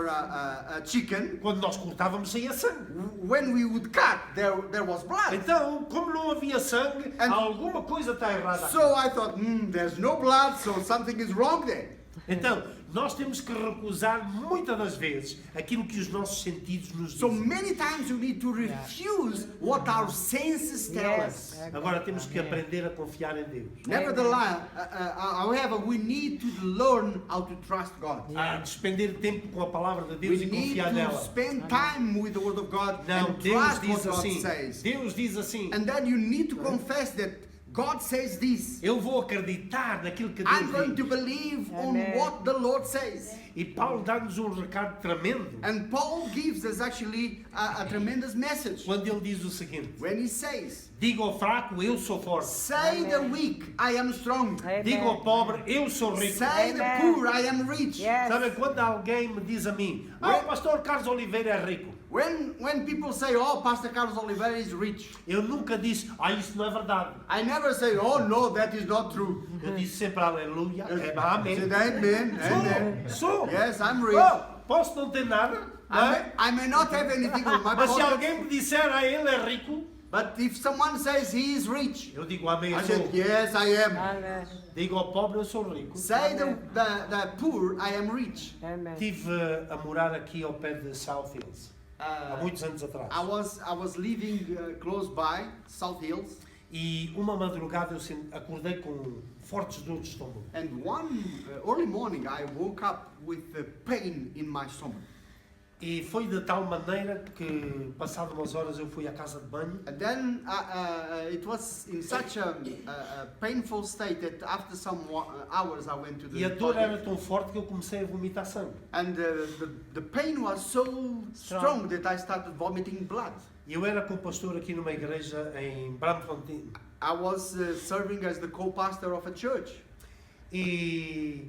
a chicken, quando nós cortávamos saía sangue. when we would cut, there was blood. Então, como não havia sangue, And- alguma coisa está errada aqui. So I thought, there's no blood, so something is wrong there. Então, nós temos que recusar muitas das vezes aquilo que os nossos sentidos nos So dizem. many times you need to refuse what our senses tell Yes. us. Agora temos que aprender a confiar em Deus. Nevertheless, however, we need to learn how to trust God. A despender tempo com a palavra de We Deus e need confiar to nela. spend time with the Word of God Não, and Deus trust diz what God assim. says. Deus diz assim. And then you need to confess that God says this. Eu vou acreditar naquilo que I'm going Deus to diz. believe on Amen. what the Lord says. E Paulo dá-nos um recado tremendo And Paul gives us actually a tremendous message quando ele diz o seguinte: when he says, diga ao fraco, eu sou forte. say the weak, I am strong. Amen. Diga ao pobre, eu sou rico. Say the Amen. poor, I am rich. Yes. Sabe quando alguém me diz a mim, o pastor Carlos Oliveira é rico? When people say, oh, Pastor Carlos Oliveira is rich, Eu nunca disse, isso não é verdade. I never say, oh, no, that is not true. Eu disse sempre aleluia, amém. I said, amen, amen. Sou. Yes, I'm rich. Oh, posso não ter nada, não é? I may not have anything on my Mas se pocket, alguém me disser, ele é rico, but if someone says he is rich, eu digo amém, I eu sou. said, yes, I am. Amen. Digo ao pobre, eu sou rico. Say the poor, I am rich. Amen. Estive a morar aqui ao pé de South Hills, há muitos anos atrás. I was living close by South Hills, E uma madrugada eu acordei com fortes dores de estômago. and one early morning I woke up with pain in my stomach. E foi de tal maneira que, passado umas horas, eu fui à casa de banho. And then it was in such a painful state that after some hours I went to E a the dor era toilet. tão forte que eu comecei a vomitar sangue. And the pain was so strong that I started vomiting blood. E eu era co-pastor aqui numa igreja em Braamfontein. I was serving as the co-pastor of a church. E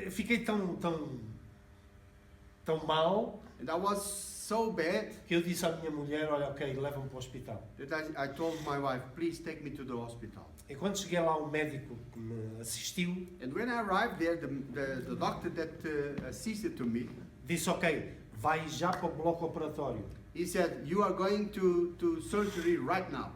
fiquei tão mal And I was so bad que eu disse à minha mulher, olha, ok, leva-me para o hospital. that I told my wife, please take me to the hospital. E quando cheguei lá, o médico que me assistiu And when I arrived there, the doctor that assisted to me, disse, ok, vai já para o bloco operatório. he said, you are going to surgery right now.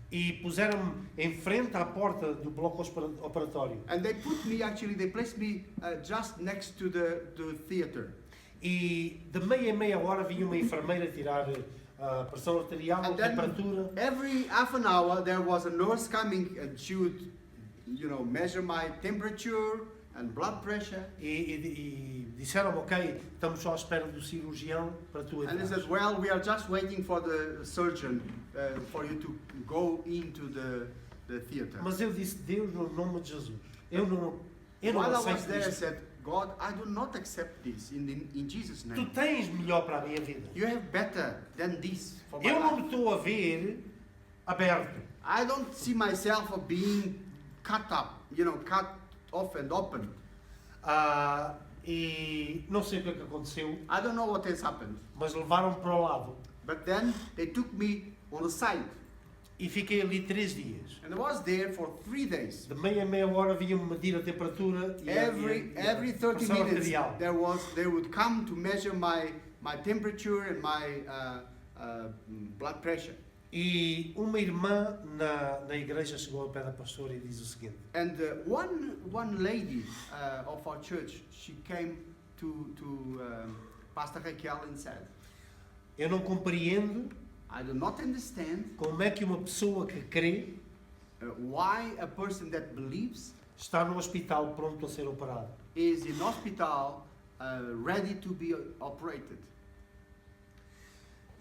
E puseram-me em frente à porta do bloco operatório. And they placed me just next to the theater. E de meia em meia hora vinha uma enfermeira tirar a pressão arterial, a And then temperatura. every half an hour there was a nurse coming and she would, measure my temperature and blood pressure. E disseram, ok, estamos só à espera do cirurgião para tu And they entrar. said, well, we are just waiting for the surgeon for you to go into the theater. Mas eu disse, Deus, no nome de Jesus, eu não While I was aceito there, I isto. said, God, I do not accept this in Jesus' Tu name. tens melhor para a minha vida. You have better than this for my Eu não me life. estou a ver aberto. I don't see myself being cut up, cut off and open. E não sei o que é que aconteceu, I don't know what has happened. mas levaram-me para o lado. But then they took me on the side. E fiquei ali 3 dias. And I was there for 3 days. De meia a meia hora vinham-me medir a temperatura e Every a 30 pressão minutes arterial. they would come to measure my temperature and my blood pressure. E uma irmã na igreja chegou ao pé da pastora e diz o seguinte: And one lady of our church, she came to Pastor Raquel and said, eu não compreendo I do not understand como é que uma pessoa que crê why a person that believes está no hospital pronto a ser operado. is in hospital ready to be operated.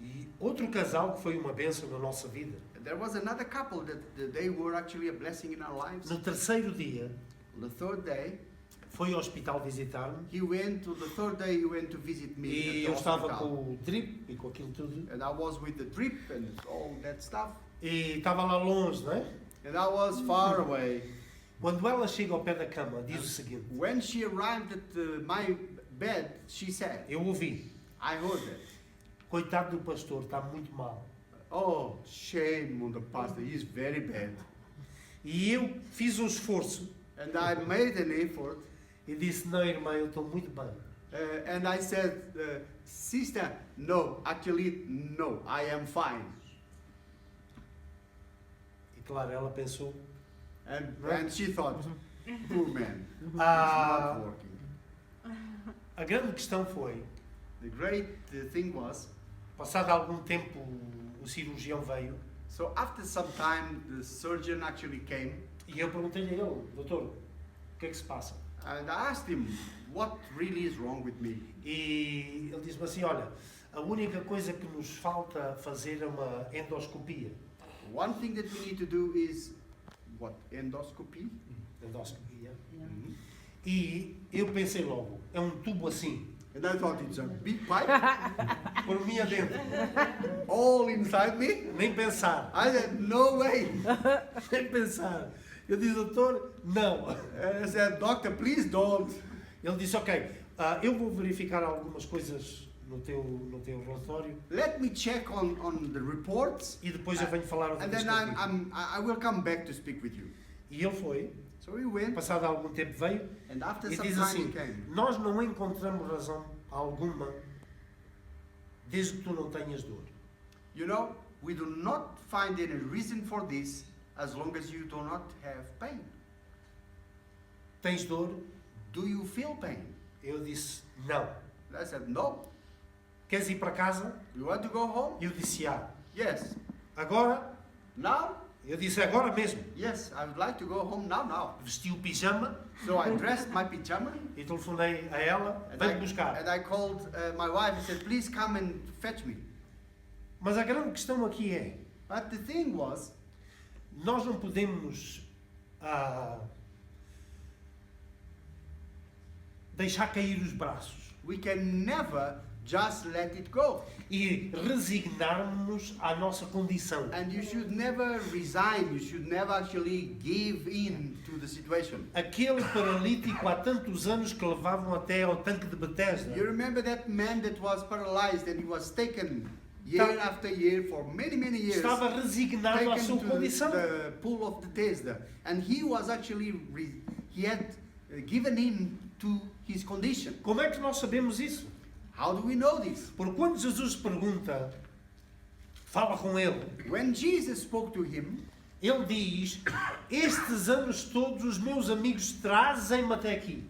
E outro casal que foi uma bênção na nossa vida, There was another couple that they were actually a blessing in our lives. no terceiro dia, The third day, foi ao hospital visitar-me he went to visit me e at eu the estava hospital. com o drip e com aquilo tudo And I was with the drip and all that stuff. e estava lá longe, não é? And I was far away. Quando ela chega ao pé da cama, diz o seguinte: When she arrived at my bed, she said, eu ouvi, I heard that. coitado do pastor, está muito mal. Oh, shame on the pastor. He's very bad. E eu fiz um esforço And I made an effort. e disse: não, irmã, eu estou muito bem. And I said, sister, no, actually, no, I am fine. E claro, ela pensou. And she thought, poor man, it's Ah, not working. a grande questão foi, The great thing was, passado algum tempo o cirurgião veio so after some time, the surgeon actually came, e eu perguntei-lhe a ele: doutor, o que é que se passa? and I asked him, what really is wrong with me? E ele disse-me assim: olha, a única coisa que nos falta fazer é uma endoscopia. One thing that we need to do is, what, endoscopy? Endoscopia. Mhm. E eu pensei logo: é um tubo assim, And I thought it's a big pipe, por mim adentro. all inside me. Nem pensar, I said, no way. nem pensar. Eu disse: doutor, não. And I said, doctor, please don't. Ele disse: ok, eu vou verificar algumas coisas no teu relatório Let me check on the reports, e depois eu venho falar outra and vez then contigo. I will come back to speak with you. E ele foi, So we went, passado algum tempo veio and after e some diz time assim: he came. nós não encontramos razão alguma desde que tu não tenhas dor. You know, we do not find any reason for this as long as you do not have pain. Tens dor? Do you feel pain? Eu disse: não. And I said, no. Queres ir para casa? You want to go home? Eu disse: Yes. agora? Now? Eu disse: agora mesmo. Yes, I would like to go home now. Vesti o pijama So I dressed my pajama e telefonei a ela: vem buscar. and I called my wife and said, please come and fetch me. Mas a grande questão aqui é: But the thing was, nós não podemos deixar cair os braços we can never just let it go. e resignarmos à nossa condição. And you should never resign. You should never actually give in to the situation. Aquele paralítico há tantos anos que levavam até ao tanque de Betesda. You remember that man that was paralyzed and he was taken year after year for many, many years. Estava resignado à Taken sua to condição. the pool of Bethesda, and he was actually he had given in to his condition. Como é que nós sabemos isso? How do we know this? Porque quando Jesus pergunta, fala com ele, When Jesus spoke to him, ele diz: estes anos todos os meus amigos trazem-me até aqui.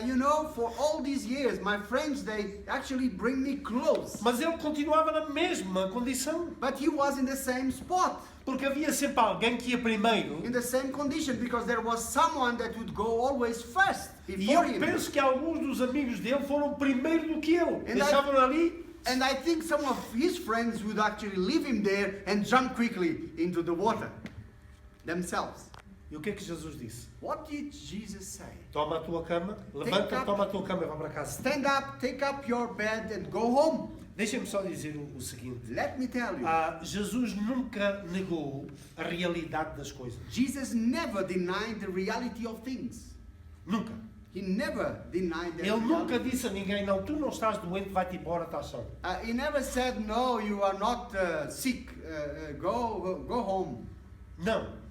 you know, for all these years, my friends, they actually bring me clothes. Mas ele continuava na mesma condição. But he was in the same spot, Porque havia sempre alguém que ia primeiro. in the same condition, because there was someone that would go always first E before eu him. penso que alguns dos amigos dele foram primeiro do que ele. And Deixavam ali. And I think some of his friends would actually leave him there and jump quickly into the water themselves. E o que é que Jesus disse? What did Jesus say? Toma a tua cama, levanta, up- toma a tua cama e vá para casa. Stand up, take up your bed and go home. Deixem-me só dizer o seguinte. Let me tell you, Jesus nunca negou a realidade das coisas. Jesus never denied the reality of things. Nunca. He never denied that Ele nunca reality. disse a ninguém, não, tu não estás doente, vai-te embora, estás só. He never said, no, you are not sick, go home. Não.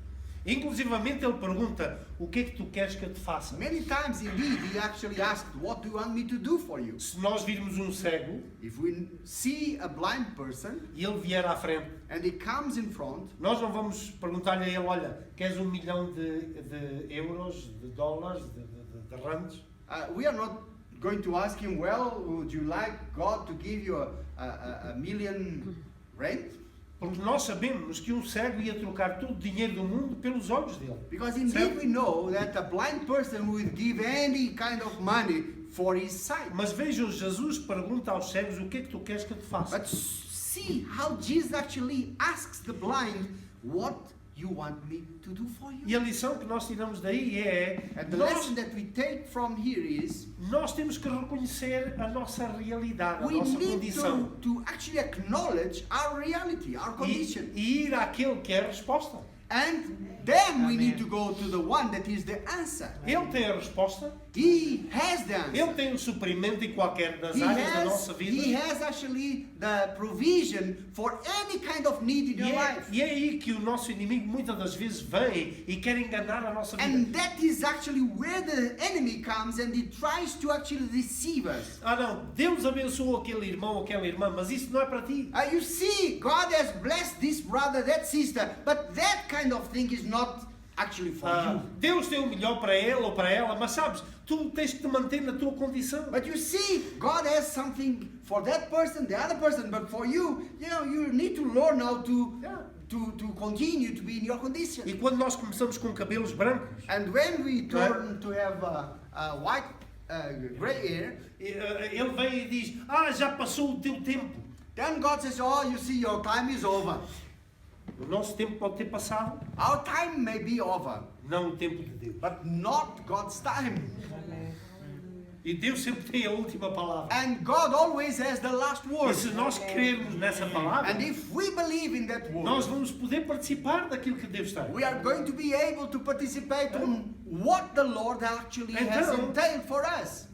Inclusivamente ele pergunta, o que é que tu queres que eu te faça? Many times indeed he actually asked, what do you want me to do for you? Se nós virmos um cego If we see a blind person e ele vier à frente, and he comes in front, nós não vamos perguntar-lhe a ele, olha, queres 1 milhão de euros, de dólares, de rands? we are not going to ask him, well, would you like God to give you a million rent? Porque nós sabemos que um cego ia trocar todo o dinheiro do mundo pelos olhos dele. Because indeed we know that a blind person would give any kind of money for his sight. Mas vejam, Jesus pergunta aos cegos, o que é que tu queres que eu te faça? But see how Jesus actually asks the blind, what you want me to do for you? E a lição que nós tiramos daí é, And the nós, lesson that we take from here is, nós temos que reconhecer a nossa realidade, a we nossa need condição. to actually acknowledge our reality, our condition. E ir àquele que é a resposta. And then we Amen. need to go to the one that is the answer. Ele tem a resposta, He has the answer. ele tem o suprimento em qualquer das áreas da nossa He vida. has actually the provision for any kind of need in your life. E é aí que o nosso inimigo muitas das vezes vem e quer enganar a nossa vida. And that is actually where the enemy comes and he tries to actually deceive us. Ah não, Deus abençoou aquele irmão ou aquela irmã, mas isso não é para ti. You see, God has blessed this brother, that sister, but that kind of thing is not actually for you. Deus tem o melhor para ele ou para ela, mas sabes, tu tens que te manter na tua condição. But you see, God has something for that person, the other person, but for you, you need to learn how to continue to be in your condition. E quando nós começamos com cabelos brancos, And when we turn to have white, gray hair, ele vem e diz, já passou o teu tempo. then God says, oh, you see, your time is over. O nosso tempo pode ter passado, Our time may be over, não o tempo de Deus. but not God's time. E Deus sempre tem a última palavra. And God always has the last E word. se nós crermos nessa palavra, And if we believe in that nós word, vamos poder participar daquilo que Deus tem. we are going to be able to participate on what the Lord actually has Então- entailed for us.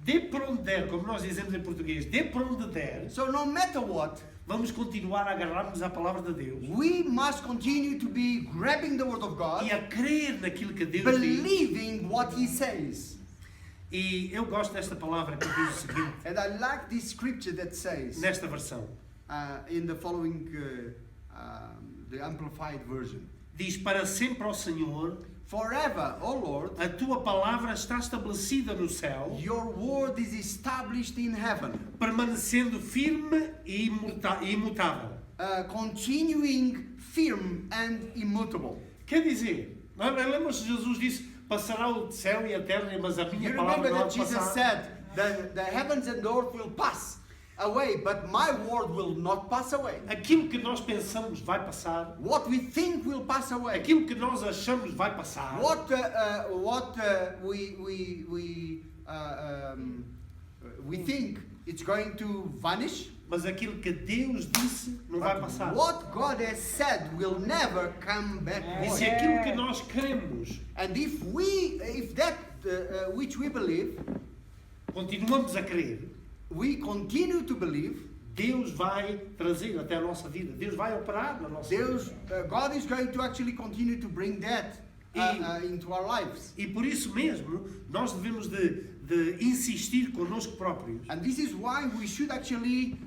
Dê por onde der, como nós dizemos em português, dê por onde der, So no matter what, vamos continuar a agarrar-nos à palavra de Deus we must continue to be grabbing the word of God, e a crer naquilo que Deus diz. believing what He says. E eu gosto desta palavra que diz o seguinte, And I like this scripture that says, nesta versão. in the following, the Amplified Version, Diz, para sempre ao Senhor, forever, O Lord, a tua palavra está estabelecida no céu, your word is established in heaven, permanecendo firme e imutável. continuing firm and immutable. Quer dizer, lembra-se Jesus disse, passará o céu e a terra, mas a minha You palavra remember não há that de Jesus passar. said, the heavens and the earth will pass away, but my word will not pass away. Aquilo que nós pensamos vai passar, What we think will pass away. aquilo que nós achamos vai passar. What we think it's going to vanish. Mas aquilo que Deus disse não vai But passar. what God has said will never come back E void. se aquilo que nós queremos And if that which we believe, continuamos a crer, we continue to believe, Deus vai trazer até a nossa vida. Deus vai operar na nossa vida. God is going to actually continue to bring that into our lives. E por isso mesmo, nós devemos de insistir connosco próprios. And this is why we should actually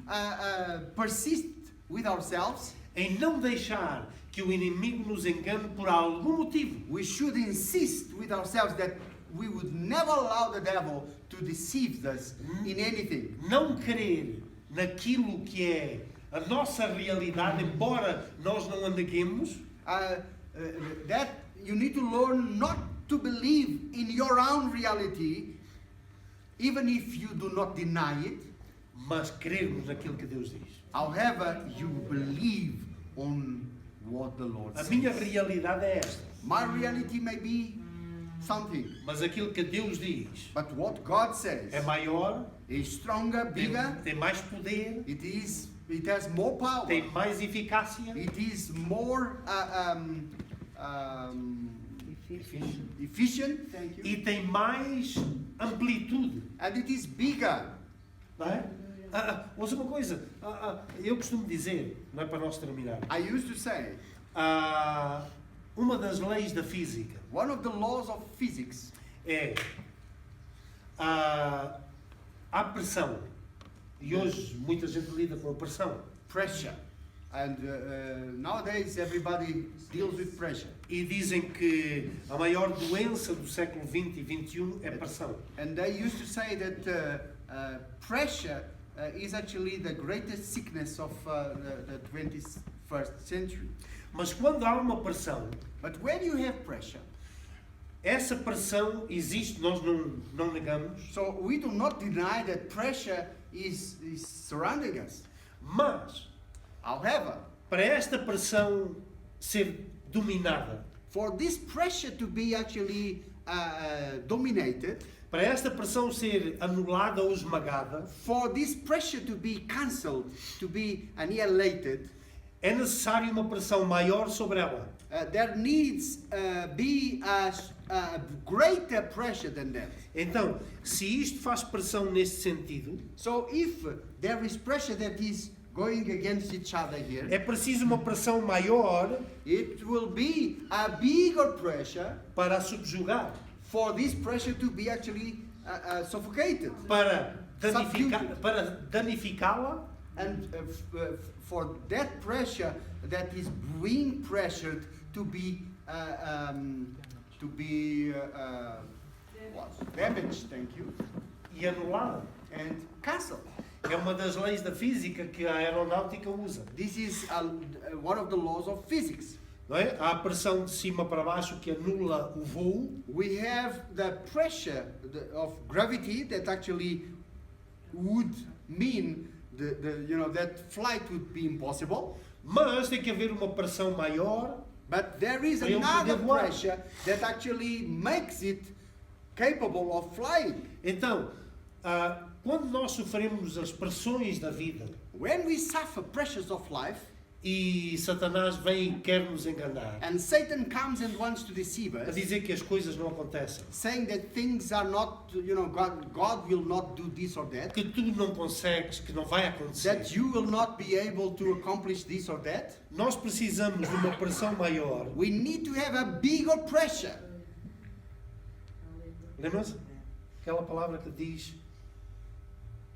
persist with ourselves. Em não deixar que o inimigo nos engane por algum motivo. We should insist with ourselves that we would never allow the devil to deceive us in anything. Não crer naquilo que é a nossa realidade, embora nós não a neguemos, That you need to learn not to believe in your own reality, even if you do not deny it. mas crermos naquilo que Deus diz. However, you believe on what the Lord A says. minha realidade é esta, My reality may be something, mas aquilo que Deus diz but what God says é maior, is stronger, bigger. tem mais poder, It has more power. tem mais eficácia, It is more efficient. Thank you. e tem mais amplitude. And it is bigger. Não é? Ouça uma coisa, eu costumo dizer, não é para nós terminar, I used to say, uma das leis da física one of the laws of physics é a pressão. E hoje muita gente lida com a pressão. pressure. And nowadays everybody deals with pressure. E dizem que a maior doença do século XX e XXI é pressão. And they used to say that pressure is actually the greatest sickness of the 21st century. Mas quando há uma pressão, But when you have pressure, essa pressão existe, nós não negamos, so we do not deny that pressure is surrounding us. mas However, para esta pressão ser dominada, for this pressure to be actually dominated, para esta pressão ser anulada ou esmagada, for this pressure to be cancelled, to be annihilated, é necessário uma pressão maior sobre ela. there needs be a greater pressure than that. Então, se isto faz pressão nesse sentido, So if there is pressure that is going against each other here, é preciso uma pressão maior it will be a bigger pressure para a subjugar, for this pressure to be actually suffocated. para Subjugated. danificá-la, And for that pressure that is being pressured to be damaged, thank you, e anulá-la. and cancelled. É uma das leis da física que a aeronáutica usa. This is one of the laws of physics. Não é? Há a pressão de cima para baixo que anula o voo, We have the pressure of gravity that actually would mean that flight would be impossible. mas tem que haver uma pressão maior But there is Para ele another poder voar. pressure that actually makes it capable of flying. Então, quando nós sofremos as pressões da vida When we suffer pressures of life, e Satanás vem e quer nos enganar, and Satan comes and wants to deceive a us, dizer que as coisas não acontecem, saying that things are not, God will not do this or that, que tu não consegues, que não vai acontecer, that you will not be able to accomplish this or that, nós precisamos de uma pressão maior. we need to have a bigger pressure. Lembra-se? Aquela palavra que diz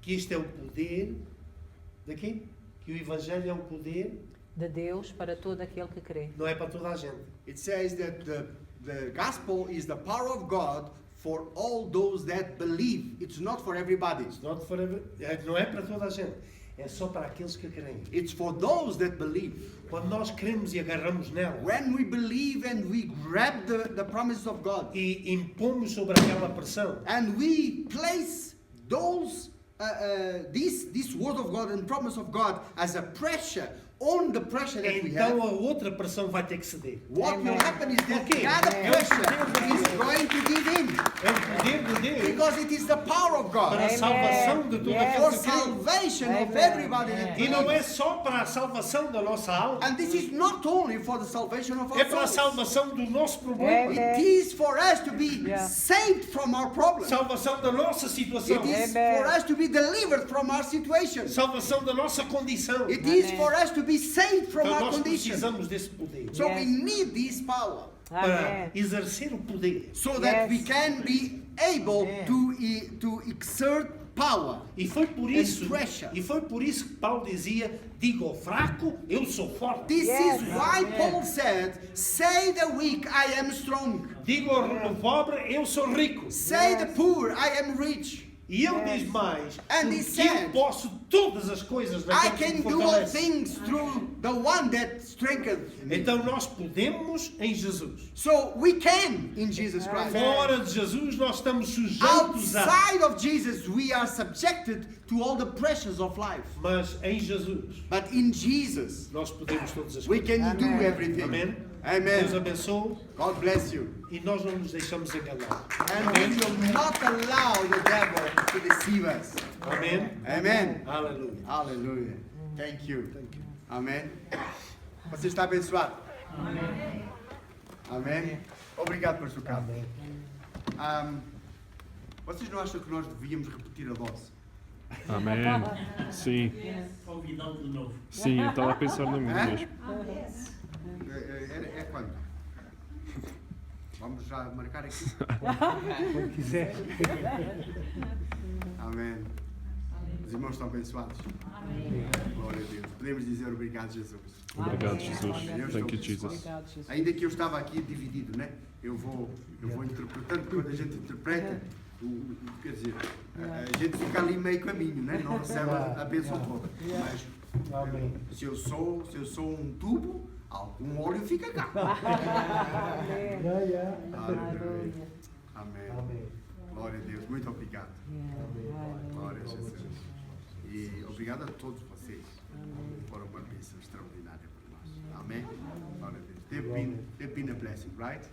que este é o poder daqui? Que o Evangelho é o poder, De Deus para todo aquele que crê. não é para toda a gente. It says that the gospel is the power of God for all those that believe. It's not for everybody. Não é para toda a gente. É só para aqueles que creem. It's for those that believe. Quando nós cremos e agarramos nela When we believe and we grab the promises of God e impomos sobre aquela pressão, and we place this word of God and promise of God as a pressure on the pressure that we então have, a outra pressão vai ter que ceder. what will happen is that Okay. the other pressure is going to give in, É o poder de Deus because it is the power of God para a salvação de todo Yes. for aquele que crê. salvation of Amen. everybody that E não é believes. só para a salvação da nossa alma, And this is not only for the salvation of our é para a souls. salvação do nosso problema, Amen. It is for us to be Yeah. saved from our problems. salvação da nossa situação, It is Amen. for us to be delivered from our situation. salvação da nossa condição. It is Amen. for us to be saved from Então our nós condition. precisamos desse poder So Yes. we need this power para Amém. exercer o poder. so that we Yes. can be able Amen. to exert power E foi por and isso, pressure. que Paulo dizia, digo ao fraco, eu sou forte. This Yes. is why Paul said, say the weak, I am strong. Digo ao pobre, eu sou rico. Say the poor, I am rich. E ele diz mais, And he porque eu said, posso todas as coisas I naquele que can me do all fortalece. things through the one that strengthens me. Então nós podemos em Jesus. So we can in Jesus Christ. Fora de Jesus nós estamos sujeitos a... Outside of Jesus, we are subjected to all the pressures of life. Mas em Jesus But in Jesus, nós podemos todas as we coisas. can do Amen. everything. Amém? Amen. Deus abençoe God bless you. e nós não nos deixamos enganar. And we will not allow the devil to deceive us. Amém? Amen. Aleluia. Hallelujah. Thank you. Thank you. Amém. Você está abençoado? Amém. Obrigado por sua casa. Vocês não acham que nós devíamos repetir a dose? Amém. Sim. Convidá-lo de novo. Sim, eu estava a pensar no mesmo. É quando? Vamos já marcar aqui? Quando quiser. Amém. Os irmãos estão abençoados? Glória a Deus. Podemos dizer obrigado, Jesus. Obrigado, Jesus. Thank you, Jesus. Obrigado, Jesus. Ainda que eu estava aqui dividido, né? Eu vou interpretando, quando a gente interpreta, quer dizer, a gente fica ali meio caminho, né? Não recebe a bênção toda. Mas Amém. se eu sou um tubo, algum óleo fica cá. Amém. Aleluia. Amém. Amém. Glória a Deus. Muito obrigado. Glória a Jesus. E obrigado a todos vocês. Foram uma bênção extraordinária para nós. Amém. Glória a Deus. They've been a blessing, right?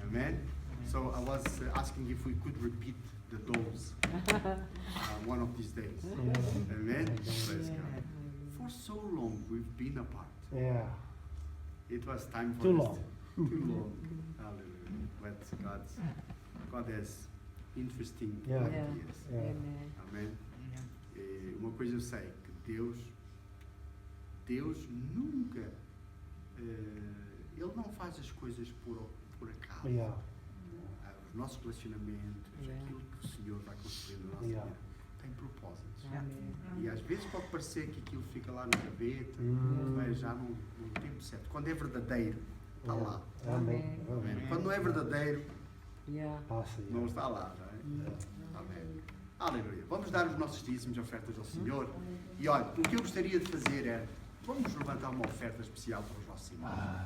Amen. So I was asking if we could repeat the dose one of these days. Amen. Praise God. For so long we've been apart. Yeah. It was time for Too us long. Too long. Hallelujah. But God has interesting Yeah. ideas. Yeah. Amém. E uma coisa eu sei, que Deus nunca, Ele não faz as coisas por acaso. Yeah. Os nossos relacionamentos, Yeah. aquilo que o Senhor vai construindo na nossa Yeah. vida, tem propósitos. Amém. E às vezes pode parecer que aquilo fica lá na gaveta, mas já no tempo certo. Quando é verdadeiro, está lá. Amém. Amém. Amém. Quando não é verdadeiro, Yeah. Passa. não está lá, não é? Amém. Aleluia. Vamos dar os nossos dízimos e ofertas ao Senhor. E olha, o que eu gostaria de fazer é, vamos levantar uma oferta especial para os nossos irmãos.